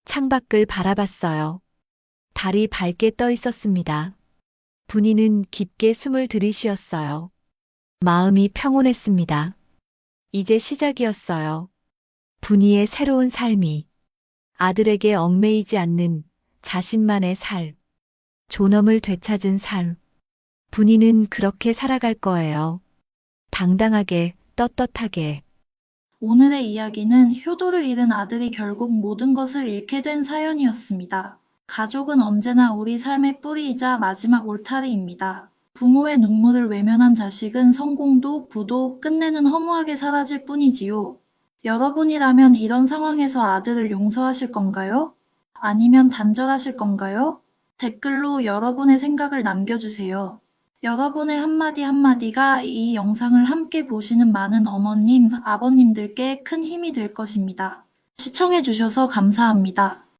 창밖을 바라봤어요. 달이 밝게 떠 있었습니다. 분이는 깊게 숨을 들이쉬었어요. 마음이 평온했습니다. 이제 시작이었어요. 분이의 새로운 삶이. 아들에게 얽매이지 않는 자신만의 삶. 존엄을 되찾은 삶. 분이는 그렇게 살아갈 거예요. 당당하게, 떳떳하게. 오늘의 이야기는 효도를 잃은 아들이 결국 모든 것을 잃게 된 사연이었습니다. 가족은 언제나 우리 삶의 뿌리이자 마지막 울타리입니다. 부모의 눈물을 외면한 자식은 성공도 부도 끝내는 허무하게 사라질 뿐이지요. 여러분이라면 이런 상황에서 아들을 용서하실 건가요? 아니면 단절하실 건가요? 댓글로 여러분의 생각을 남겨주세요. 여러분의 한마디 한마디가 이 영상을 함께 보시는 많은 어머님, 아버님들께 큰 힘이 될 것입니다. 시청해주셔서 감사합니다.